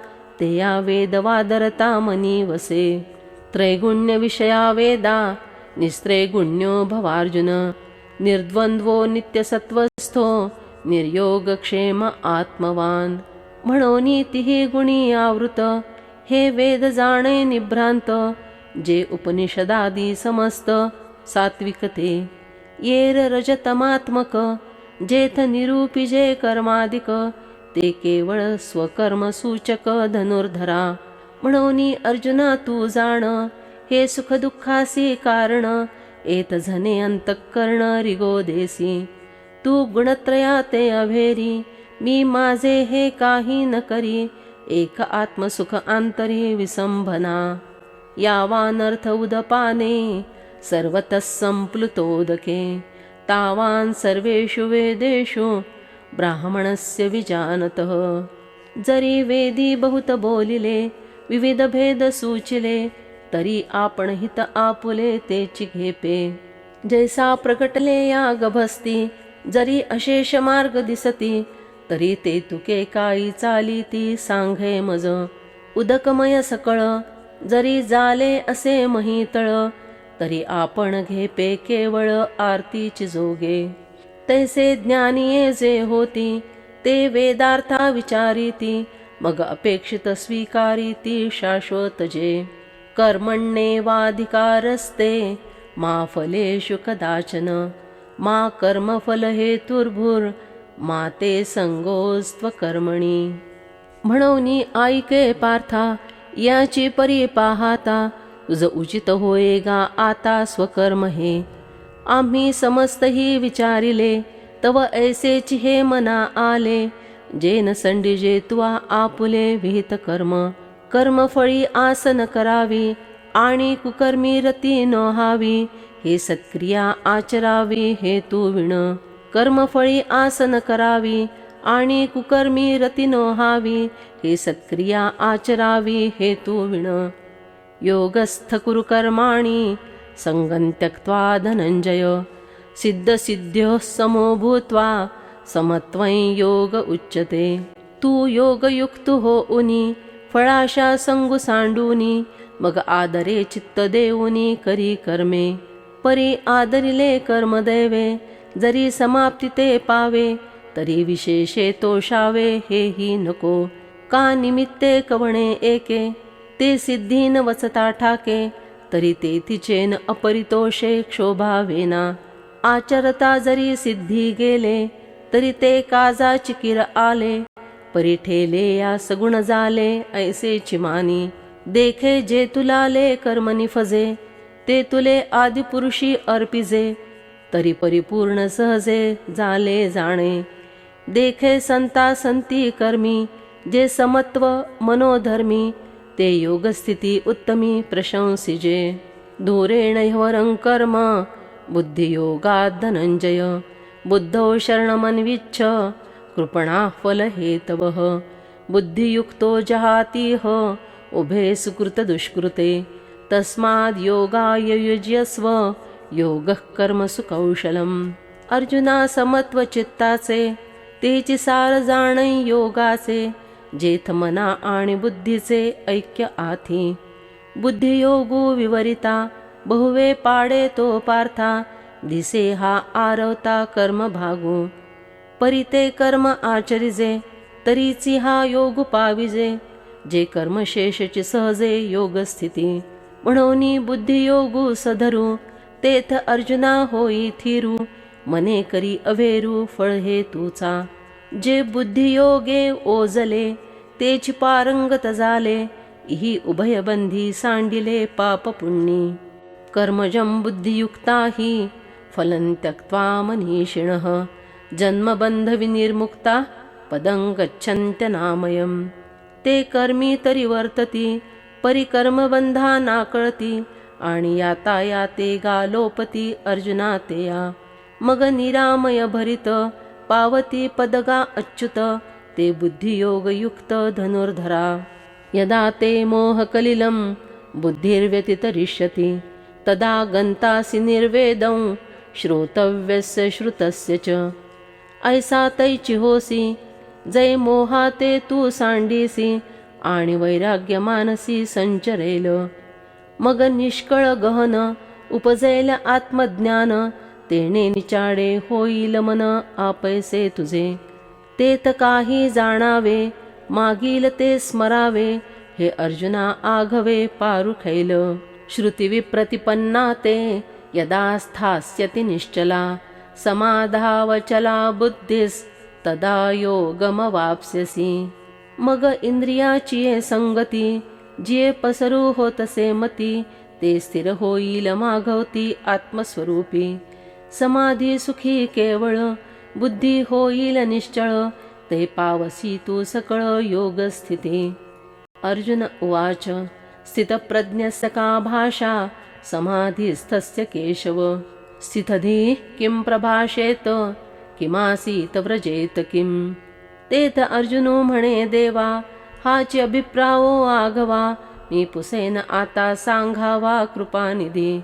ते या वेदवादरता मनी वसे त्रैगुण्य विषया वेदा निस्त्रैगुण्यो भवार्जुन निर्द्वंद्वो नित्यसत्वस्थो निर्योगक्षेम आत्मवान म्हणूनी तिही गुणी आवृत हे वेद जाणे निभ्रांत जे उपनिषदादी समस्त सात्विकते येर रजतमात्मक जेथ निरूपी जे कर्मादिक ते केवळ स्वकर्म सूचक धनुर्धरा म्हणून अर्जुना तू जाण हे सुख दुःखासी कारण एत झने अंतःकरण रिगो देसी तू गुणत्रया ते अभेरी मी माझे हे काही न करी एक आत्मसुख आंतरी विसंभना यावानर्थ उदपाने सर्वतः संप्लुतोदके तावान सर्वेषु वेदेषु ब्राह्मणस्य विजानतः जरी वेदी बहुत बोलिले विविध भेद सूचिले तरी आपण हित आपुले तेची घेपे जैसा प्रकटले या गभस्ती जरी अशेष मार्ग दिसती तरी ते तुके काही चालीती सांगे मज उदकमय सकळ जरी जाले असे महितळ तरी आपण घेपे केवळ आरतीची जोगे तैसे ज्ञानीये जे होती ते वेदार्था विचारिती मग अपेक्षित स्वीकारिती शाश्वत जे कर्मण्येवाधिकारस्ते मा फलेषु कदाचन मा कर्मफल हेतुर्भुर मा ते संगोस्त्व कर्मणी म्हणून ऐके पार्था याची परी पाहता तुझ उचित होएगा आता स्वकर्म हे आम्ही समस्तही विचारिले तव ऐसेची हे मना आले जेन संडिजे तुवा आपुले विहित कर्म कर्मफळी आसन करावी आणि कुकर्मी रती नोहावी हे सत्क्रिया आचरावी हे तू विण कर्मफळी आसन करावी आणि कुकर्मी रती नोहावी हे सत्क्रिया आचरावी हे तू विण योगस्थ कुरु कर्माणि संगं त्यक्त्वा धनंजय सिद्ध सिद्ध्योः समो भूत्वा समत्वं योग उच्यते तू योगयुक्त हो उनी फळाशा संगु सांडूनी मग आदरे चित्त देऊनी करी कर्मे परी आदरिले कर्म दैवे जरी समाप्ती ते पावे तरी विशेषे तोषावे हेही नको का निमित्ते कवणे एके ते सिद्धीन वचता ठाके तरी ते तिचेन अपरितोषे क्षोभावेना आचरता जरी सिद्धी गेले तरी ते काजाची किर आले परी ठेले या सगुण झाले ऐसे चिमानी देखे जे तुलाले कर्मनी फजे ते तुले आदिपुरुषी अर्पिजे तरी परिपूर्ण सहजे झाले जाणे देखे संता संती कर्मी जे समत्व मनोधर्मी ते योगस्थिती उत्तमी प्रशंसिजे दूरेण ह्यवरं कर्म बुद्धियोगात् धनंजय बुद्धौ शरणमन्विच्छ कृपणाः फलहेतवः बुद्धियुक्तो जहातीह उभे सुकृत दुष्कृते तस्माद् योगाय युज्यस्व योगः कर्मसु कौशलम् अर्जुना समत्व चित्ताचे तेची सार जाणै योगाचे जेथ मना आणि बुद्धीचे ऐक्य आथी बुद्धियोगू विवरिता बहुवे पाडे तो पार्था दिसे हा आरवता कर्म भागू परिते कर्म आचरिजे तरीची हा योग पाविजे जे कर्मशेषची सहजे योगस्थिती म्हणून बुद्धियोगू सधरू तेथ अर्जुना होई थिरू मने करी अवेरू फळ हे तुचा जे बुद्धियोगे ओजले तेची पारंगत झाले ही उभयबंधी सांडिले पाप पुण्यी कर्मजं बुद्धियुक्ता हि फलं त्यक्त्वा मनीषिणः जन्मबंध विनिर्मुक्ता पदं गच्छन्त्यनामयम् ते कर्मी तरी वर्तती परिकर्मबंधा नाकळती आणि यातायाते गालोपती अर्जुना तेया मग निरामय भरित पावती पदगा अच्युत ते बुद्धियोगयुक्त धनुर्धरा यदा ते मोहकलिलं बुद्धिर्व्यतितरिष्यति तदा गंतासि निर्वेदं श्रोतव्यस्य श्रुतस्य च ऐसा तैची होसी जय मोहाते तू सांडीसी आणि वैराग्य मानसी संचरेल मग निष्कळ गहन उपजेल आत्मज्ञान तेने निचाडे होईल मन आपैसे तुझे तेत काही जाणावे मागील ते स्मरावे हे अर्जुना आघवे पारुखैल श्रुती विप्रतिपन्ना ते यदा स्थास्यति निश्चला समाधावचला बुद्धिस्तदा योगमवाप्स्यसि. मग इंद्रियाची ये संगती जिये पसरू होतसे मती ते स्थिर होईल मागवती आत्मस्वरूपी. समाधी सुखी केवळ बुद्धी होईल निश्चळ ते पावसी तू सकळ योग स्थिती. अर्जुन उवाच स्थितप्रज्ञस्य का भाषा समाधिस्थस्य केशव. स्थितधी किं प्रभाषेत किमासीत व्रजेत किम. तेथ अर्जुनो म्हणे देवा हाची अभिप्रावो आघवा मी पुसेन आता सांगावा कृपानिधी.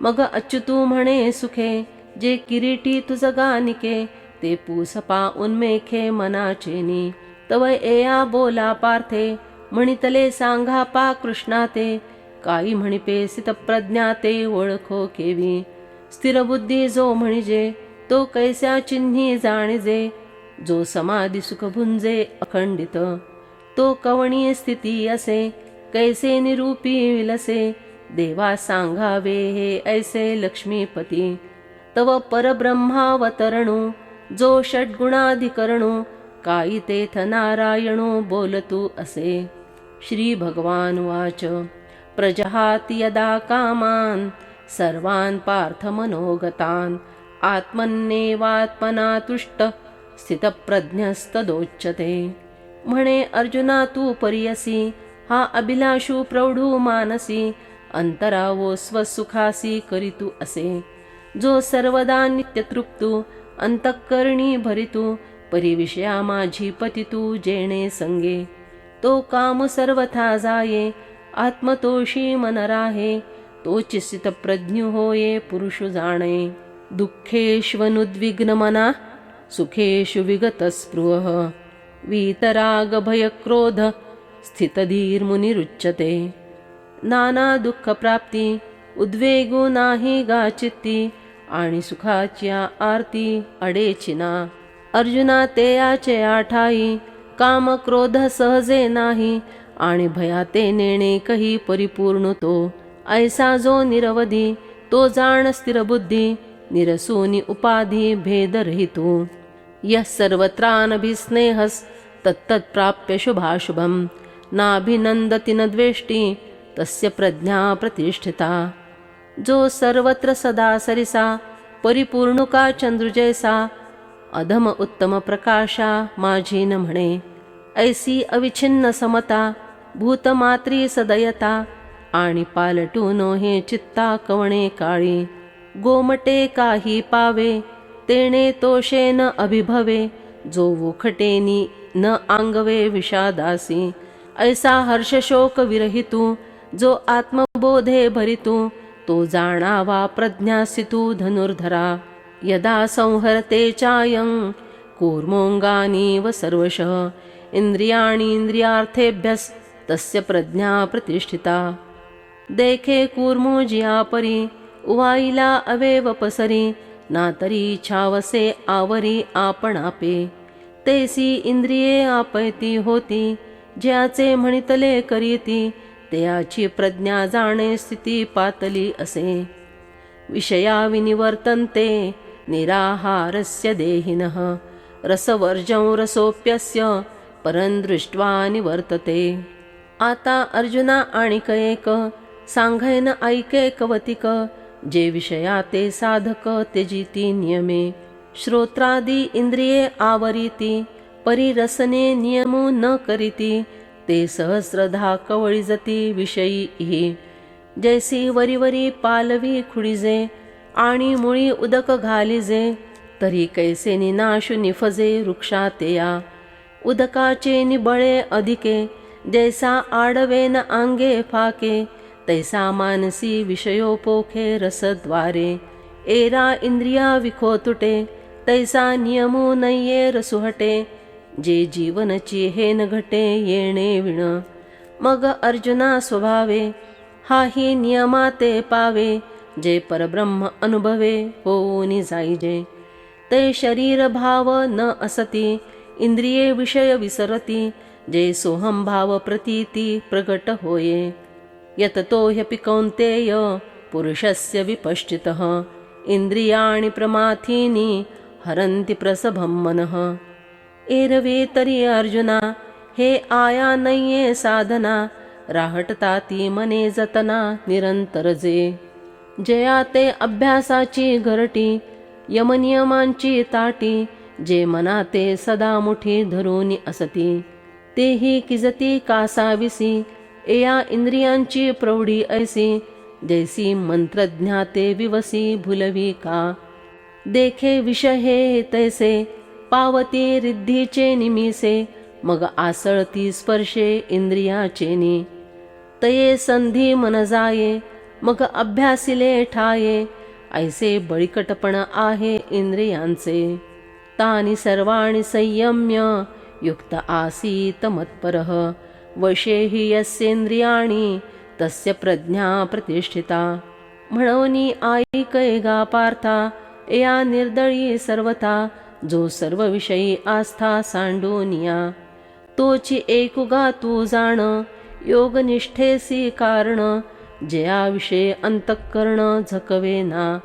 मग अच्युतू म्हणे सुखे जे किरीटी तुझ गानिके ते पूसपा उन्मेखे मनाचेनी. तव एया बोला पार्थे म्हणितले सांगा पा कृष्णा ते. काही म्हणिपे स्थितप्रज्ञा ते ओळखो केवी. स्थिरबुद्धी जो म्हणजे तो कैस्या चिन्ही जाणिजे. जो समाधी सुख भुंजे अखंडित तो कवणी स्थिती असे. कैसे निरूपी विलसे देवा सांगावे हे ऐसे लक्ष्मीपती. तव परब्रह्मावतरणू जो षड्गुणाधिकरणू काही तेथ नारायणो बोलतू असे. श्री भगवान वाच प्रजहाति यदा कामान सर्वान् पार्थ मनोगतान् आत्मन्नेवात्मना तुष्ट स्थितप्रज्ञस्तदोच्यते. म्हणे अर्जुना तू परियसी हा अभिलाषू प्रौढू मानसी. अंतरावो स्वसुखासी करीतू असे. जो सर्वदा नित्यतृप्तू अंतःकरणी भरितू परिविषया माझी पतितू जेणे संगे. तो काम सर्वथा जाये आत्मतोषी मन राहे. तोचि स्थितप्रज्ञु होये पुरुषु जाणे. दुःखेष्वनुद्विग्न मना सुखेषु विगतस्पृहः वीतराग भय क्रोध स्थितधीर्मुनिरुच्यते. नाना दुःख प्राप्ती उद्वेगो नाही गाचित्ती आणि सुखाच्या आरती अडेचिना. अर्जुना ते याचे आठाई काम क्रोध सहजे नाही आणि भयाते नेणे कही परिपूर्ण तो. ऐसा जो निरवधी तो जाण स्थिरबुद्धी निरसूनि उपाधी भेदरहितो. यः सर्वत्रानभिस्नेहस् तत्तत्प्राप्य शुभाशुभं नाभिनंदति न द्वेष्टि तस्य प्रज्ञा प्रतिष्ठिता. जो सर्वत्र सदा सरिसा परिपूर्णुका चंद्र जैसा अधम उत्तम प्रकाशा माझी न म्हणे. ऐसी अविच्छिन्न समता भूतमात्री सदयता आणि पालटून हे चित्ता कवणे काळी. गोमटे काही पावे तेणे तोषे न अभिभवे जो वोखटेनी न आंगवे विषादासी. ऐसा हर्षशोक विरहितू जो आत्मबोधे भरितू तो जाणावा प्रज्ञासितू धनुर्धरा. यदा संहरते चायं कूर्मोऽङ्गानीव सर्वशः इंद्रियाणि इंद्रियार्थेभ्यस् तस्य प्रज्ञा प्रतिष्ठिता. देखे कूर्मो जिया परी उवाईला अवेव पसरी ना तरी छावसे आवरी आपणापे. तेसी इंद्रिये आपयती होती ज्याचे म्हणितले करीती त्याची प्रज्ञा जाणे स्थिती पातली असे. विषया विनिवर्तन्ते निराहारस्य देहिनः रसवर्जं रसोप्यस्य परं दृष्ट्वा निवर्तते. आता अर्जुना आणिक एक सांगैन ऐके कवतिक जे विषया ते साधक त्यजिती नियमे. श्रोत्रादी इंद्रिये आवरीती परिरसने नियमो न करीती ते सहस्रधा कवळिजती विषयी. जैसी वरीवरी पालवी खुडिजे आणि मुळी उदक घालिजे तरी कैसे निनाशु निफजे वृक्षातेया. उदकाचे निबळे अधिके जैसा आडवेन आंगे फाके तैसा मानसी विषयोपोखे रसद्वारे. एरा इंद्रिया विखोतुटे तैसा नियमो नये रसुहटे जे जीवनची हे न घटे येणे विण. मग अर्जुना स्वभावे हाही नियमाते पावे जे परब्रह्म अनुभवे होऊनी जाईजे. ते शरीर भाव न असती इंद्रिये विषय विसरती जे सोहम भाव प्रतीती प्रगट होये. यततो ह्यपि कौन्तेय पुरुषस्य विपश्चितः इंद्रियाणि प्रमाथीनि हरन्ति प्रसभं मनः। एरवे तरी अर्जुना हे आया नये साधना राहटताती मने जतना निरंतर जे। जया ते अभ्यासाची घरटी यमनियमांची ताटी जे मनाते सदा मुठी धरूनी असती तेही किजती कासाविसी एया इंद्रियांची प्रौढी ऐसी जैसी मंत्रज्ञाते विवसी भुलवी का। देखे विषय हे तैसे पावती रिद्धीचे निमिसे मग आसळती स्पर्शे इंद्रियाचेनी तये संधी मन जाये मग अभ्यासिले ठाये ऐसे बळीकटपण आहे इंद्रियांचे। तानि सर्वाणि संयम्य युक्त आसीत मत्परः वशे हि यस्येन्द्रियाणि तस्य प्रज्ञा प्रतिष्ठिता। म्हणोनी ऐकये गा पार्था या निर्दळी सर्वथा जो सर्व विषयी आस्था सांडूनिया तोची एकुगा तू जाण योगनिष्ठेसी कारण जयाविषयी अंतःकरण झकवेना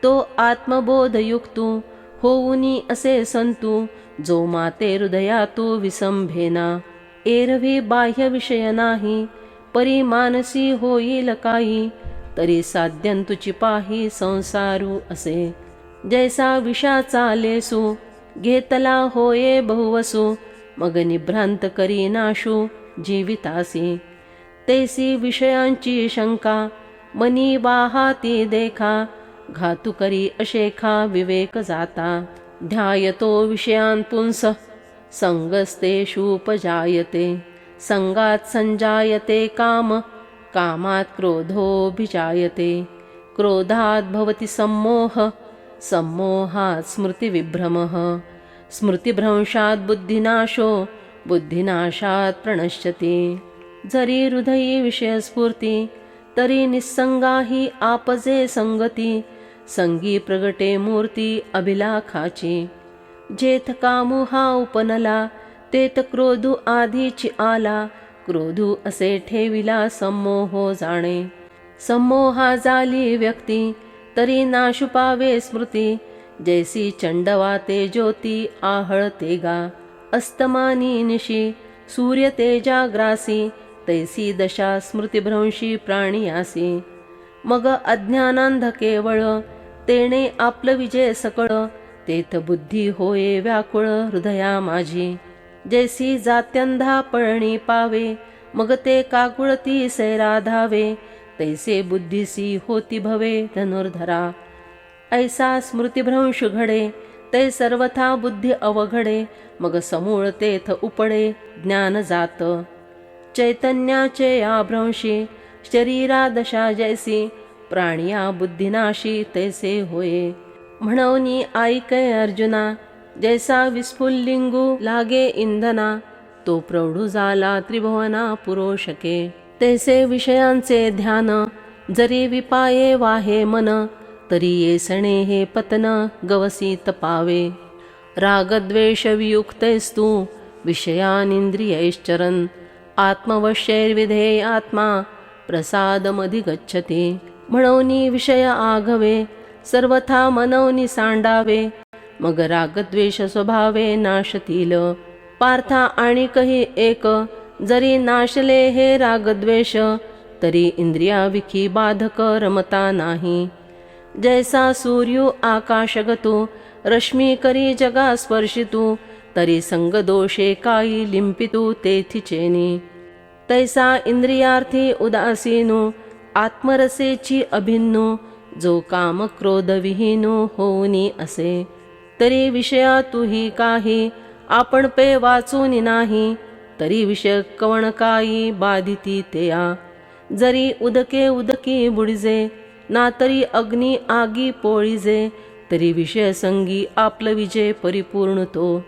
तो आत्मबोधयुक्तू होऊनी असे संतू जो माते हृदयातू विसंभेना। एरवी बाह्य विषय नाही परी मानसी होईल काही तरी साध्यंतुची पाही संसारू असे। जैसा विषाचा लेसू घेतला होये बहुवसू मग निभ्रांत करी नाशू जीवितासी तैसी विषयांची शंका मनी वाहाती देखा घातु करी अशेखा विवेक जाता। ध्यायतो विषयान् पुंसः संगस्तेषुपजायते संगात् संजायते काम कामात् क्रोधोऽभिजायते क्रोधात् भवति सम्मोह सम्मोहात् स्मृतिविभ्रमः स्मृतिभ्रंशात् बुद्धिनाशो बुद्धिनाशात् प्रणश्यति। जरी हृदयी विषयस्फूर्ती तरी निस्संगा ही आपजे संगती संगी प्रगटे मूर्ती अभिलाखाची। जेथ कामू हा उपनला तेथ क्रोधू आधीची आला क्रोधू असे ठेविला सम्मोहो जाणे। सम्मोहा झाली व्यक्ती तरी नाशु पावे स्मृती जैसी चंडवाते ज्योती आहळते गा। अस्तमानी निशी सूर्य तेजाग्रासी तैसी दशा स्मृतिभ्रंशी प्राणियासी। मग अज्ञानांध केवळ तेणे आपलं विजय सकळ तेथ बुद्धी होये व्याकुळ हृदया माझी। जैसी जात्यंधा पळणी पावे मग ते काकुळती सैरा धावे तैसे बुद्धीसी होती भवे धनुर्धरा। ऐसा स्मृतिभ्रंश घडे ते सर्वथा बुद्धी अवघडे मग समूळ तेथ उपडे ज्ञान जात। चैतन्याचे या भ्रंशी शरीरा दशा जैसी प्राणिया बुद्धिनाशी तैसे होये। म्हणोनी ऐके अर्जुना जैसा विस्फुल्लिंगू लागे इंधना तो प्रौढू झाला त्रिभुवना पुरोशके। तैसे विषयांचे ध्यान जरी विपाये वाहे मन तरी येसणे हे पतन गवसी तपावे। रागद्वेष वियुक्तैस्तु विषयानिंद्रियैश्चरन् आत्मवश्यैर्विधेय आत्मा प्रसादमधिगच्छति। म्हणोनी विषय आघवे सर्वथा मनोनी सांडावे मग रागद्वेष स्वभावे नाशतील। पार्था आणि कही एक जरी नाशले हे रागद्वेष तरी इंद्रिया विखी बाधक रमता नाही। जैसा सूर्यो आकाशगतो रश्मी करी जगा स्पर्शितू तरी संगदोषे काई लिंपितू तेथिचेनी। तैसा इंद्रियार्थी उदासीनो आत्मरसेची अभिन्नो जो काम क्रोध विहीनो होऊनी असे। तरी विषयातुही काही आपण पे वाचूनी नाही तरी विषय कवण काही बाधिती तेया। जरी उदके उदकी बुडिजे ना तरी अग्नी आगी पोळिजे तरी विषय संगी आपलं विजय परिपूर्ण तो।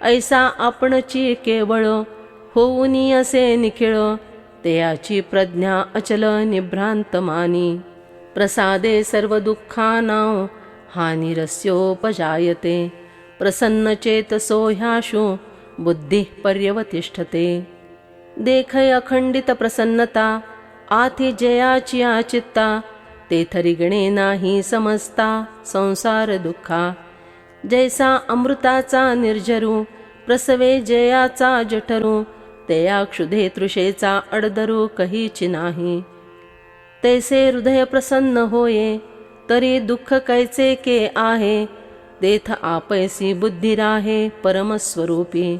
ऐसा आपणची केवळ होऊनी असे निखिळ तेयाची प्रज्ञा अचल निभ्रांत मानी। प्रसादे सर्व दुःखानां हानिरस्योपजायते प्रसन्न चेतसो ह्याशु बुद्धिः पर्यवतिष्ठते। देखय अखंडित प्रसन्नता आथि जयाची चित्ता तेथ रिगणे नाही समजता संसार दुःखा. जैसा अमृताचा निर्जरू प्रसवे जयाचा जठरू, तया क्षुधे तृषेचा अडदरू कहीची नाही. तैसे हृदय प्रसन्न होये तरी दुःख कैचे के आहे, तेथ आपैसी बुद्धी राहे परमस्वरूपी.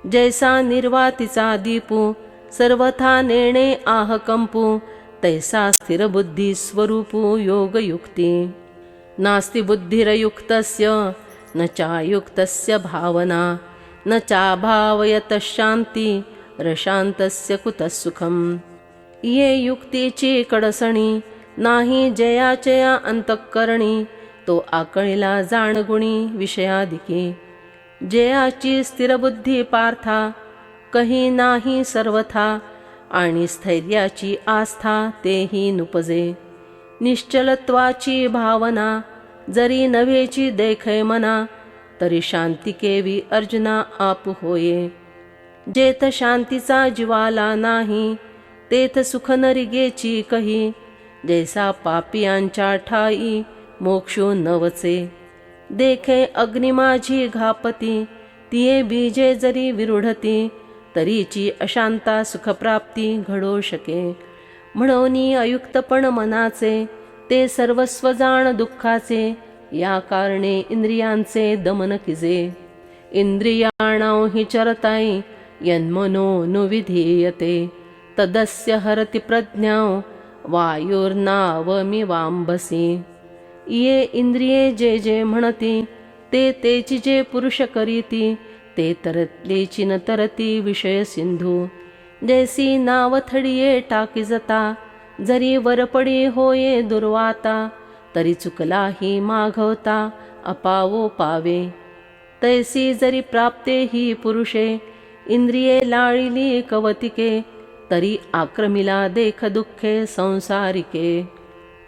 जैसा निर्वातीचा दीपू सर्वथा नेणे आह कंपू, तैसा स्थिर बुद्धी स्वरूपू योगयुक्ती. नास्ति बुद्धिरयुक्तस्य न चायुक्तस्य भावना, न चाभावयतः शांती रशांतस्य कुतः सुखम्. ये युक्तीची कडसणी नाही जयाचया अंतःकरणी, तो आकळीला जाणगुणी विषयादिकी. जयाची स्थिरबुद्धी पार्था कही नाही सर्वथा, आणि स्थैर्याची आस्था तेही नुपजे. निश्चलत्वाची भावना जरी नव्हेची देखै मना, तरी शांती केवी अर्जुना आप होये. जेथ शांतीचा जीवाला नाही, तेथ सुख नरिगेची कही. जैसा पापियांच्या ठाई मोक्षो नवचे, देखे अग्नि माझी घापती. तिये बीजे जरी विरुढती, तरीची अशांता सुखप्राप्ती घडो शके. म्हणोनी अयुक्तपण मनाचे, ते सर्वस्व जाण दुःखाचे. या कारणे इंद्रियांचे दमन किजे. इंद्रियाणां हि चरताई यन्मनो नुविधीयते, तदस्य हरति प्रज्ञां वायुर्नावमिवांबसी. ये इंद्रिये जे जे म्हणती, ते तेची जे पुरुष करीती. ते तरतलेची न तरती विषय सिंधू. जैसी नाव थडिये टाकी जता, जरी वरपडी होये दुर्वाता. तरी चुकलाही माघवता अपावो पावे. तैसी जरी प्राप्ते ही पुरुषे, इंद्रिये लाळिली कवतिके. तरी आक्रमिला देख दुःखे संसारिके.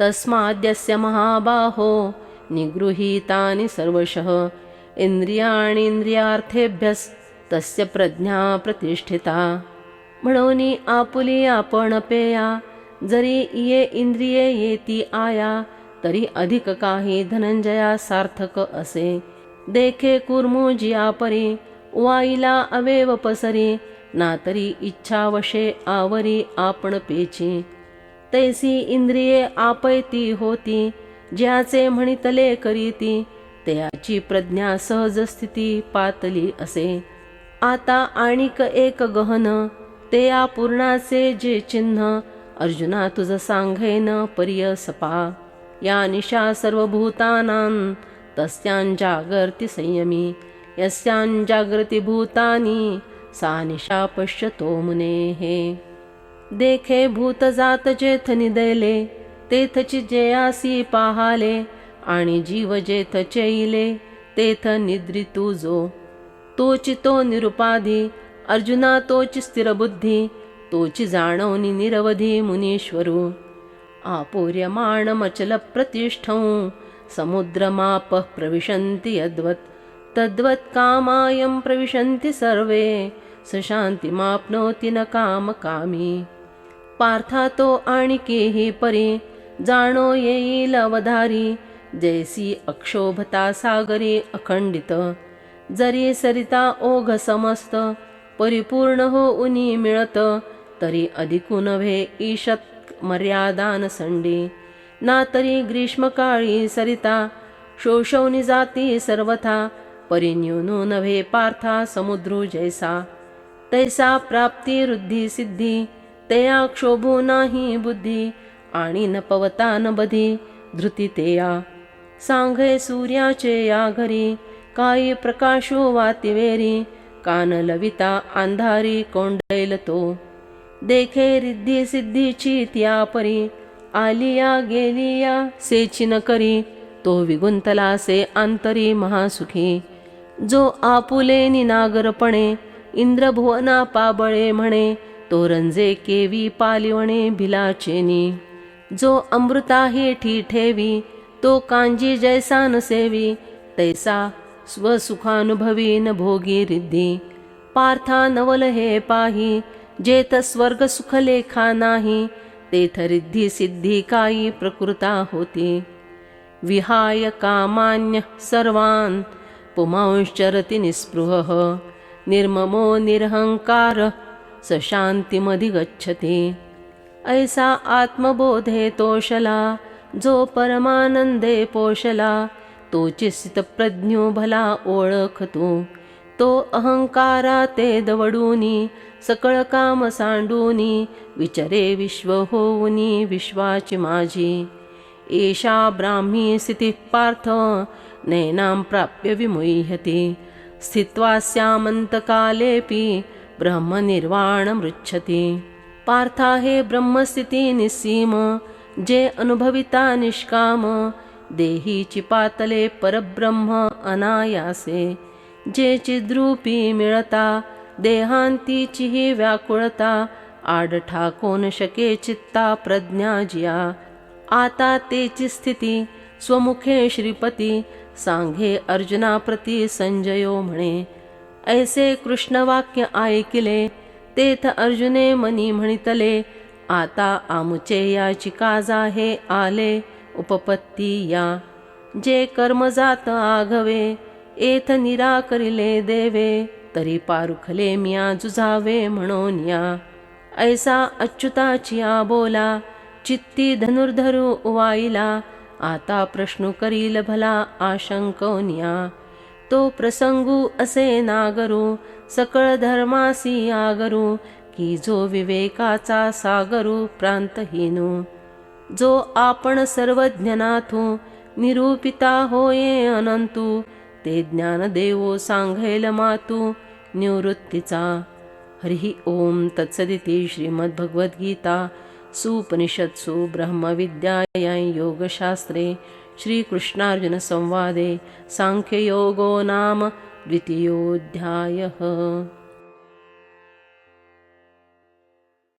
तस्माद्यस्य महाबाहो निगृहीतानि सर्वशः, इंद्रियाणींद्रियार्थेभ्यस्तस्य प्रज्ञा प्रतिष्ठिता. म्हणोनी आपुली आपण पेया, जरी ये इंद्रिये येती आया. तरी अधिक काही धनंजया सार्थक असे. देखे कुर्मुजिया परी वाईला अवेव पसरी, ना तरी इच्छावशे आवरी आपण पेची. तैसी इंद्रिये आपैती होती, ज्याचे म्हणितले करीती. त्याची प्रज्ञा सहज स्थिती पातली असे. आता आणिक एक गहन, ते या पूर्णाचे जे चिन्ह. अर्जुना तुझ सांगेन पर्य सपा. या निशा सर्वभूतानां तस्यां जागर्ति संयमी. यस्यां जागृति भूतानि सा निशा पश्यतो मुनेः. देखे भूत जात जेथ निदयले, तेथची जयासी पाहाले. आणि जीव जेथ चैले, तेथ निद्रितू जो. तोची तो निरुपाधी अर्जुना, तोची स्थिरबुद्धी. तोची जाणवनी निरवधी मुनीश्वरू. आपूर्यमाणमचल प्रतिष्ठं समुद्रमापः प्रविशन्ति यद्वत्. तद्वत् कामायं प्रविशन्ति सर्वे, स शान्तिमाप्नोति न कामकामी. पार्था तो आणिकेही परी, जाणो येईल अवधारी. जैसी अक्षोभता सागरी अखंडित. जरी सरिता ओघ समस्त, परिपूर्ण हो उनी मिळत. तरी अधिकू नव्हे ईशत मर्यादान संडी. ना तरी ग्रीष्मकाळी सरिता, शोषवनी जाती सर्वथा. परिन्यूनो नव्हे पार्था समुद्रू जैसा. तैसा प्राप्ती वृद्धी सिद्धी, तया क्षोभू नाही बुद्धी. आणि न पवता न बधी धृती तेया. सांगे सूर्याचे या घरी, काही प्रकाशो वातिवेरी. कान लविता अंधारी कोंडैल तो. देखे रिद्धी सिद्धीची त्या परी, आलिया गेलिया सेची न करी. तो विगुंतला से अंतरी महासुखी. जो आपुले निनागरपणे, इंद्रभुवना पाबळे म्हणे. तो रंजे केवी पालिवणे भिलाचेनी. जो अमृता हेठी ठेवी, तो कांजी जैसा न सेवी. तैसा स्वसुखानुभवी न भोगी रिद्धी. पार्था नवल हे पाही, जेत स्वर्ग सुख लेखा नाही. तेथ रिद्धी सिद्धी काही प्रकृता होती. विहाय कामान्य सर्वान् पुमांश्चरति निस्पृहः निर्ममो निरहंकार स शांतिमधिगच्छति. ऐसा आत्मबोधे तोषला जो परमानंदे पोषला तो चिसित प्रज्ञो भला ओळखतो. तो अहंकारा ते दवडूनी सकळ काम सांडूनी विचरे विश्व होऊनी विश्वाची माझी. एषा ब्राह्मी स्थितिः पार्थ नैनां प्राप्य विमुह्यति. स्थित्वा स्यामन्तकालेऽपि ब्रह्मनिर्वाणमृच्छति. पार्था हे ब्रह्मस्थिती निस्सीम जे अनुभविता निष्काम. देहीची पातले परब्रह्म अनायासे. जे चिद्रूपी मिळता देहांतीची ही व्याकुळता. आड ठाकोन शके चित्ता प्रज्ञा जिया. आता तेची स्थिती स्वमुखे श्रीपती सांगे अर्जुना प्रती संजयो म्हणे. ऐसे कृष्ण वाक्य ऐकिले तेथ अर्जुने मनी म्हणितले. आता आमुचे याची काजा हे आले उपपत्ती या. जे कर्म जात आघवे एथ निराकरिले देवे. तरी पारुखले मिया जुझावे म्हणून या. ऐसा अच्युताचिया बोला चित्ती धनुर्धरू उवाईला. आता प्रश्न करील भला आशंकोनिया. तो प्रसंगू असे नागरू सकळ धर्मासी आगरू. की जो विवेकाचा सागरू प्रांतहीनू. जो आपण सर्वज्ञनाथू निरूपिता होये अनंतू. ते ज्ञान देवो सांगेल मातू निवृत्तीचा. हरि ओम तत्सदिति श्रीमद्भगवद्गीता सुपनिषत्सु ब्रह्मविद्यायां योगशास्त्रे श्रीकृष्णार्जुन संवादे सांख्ययोगो नाम द्वितीयोऽध्यायः.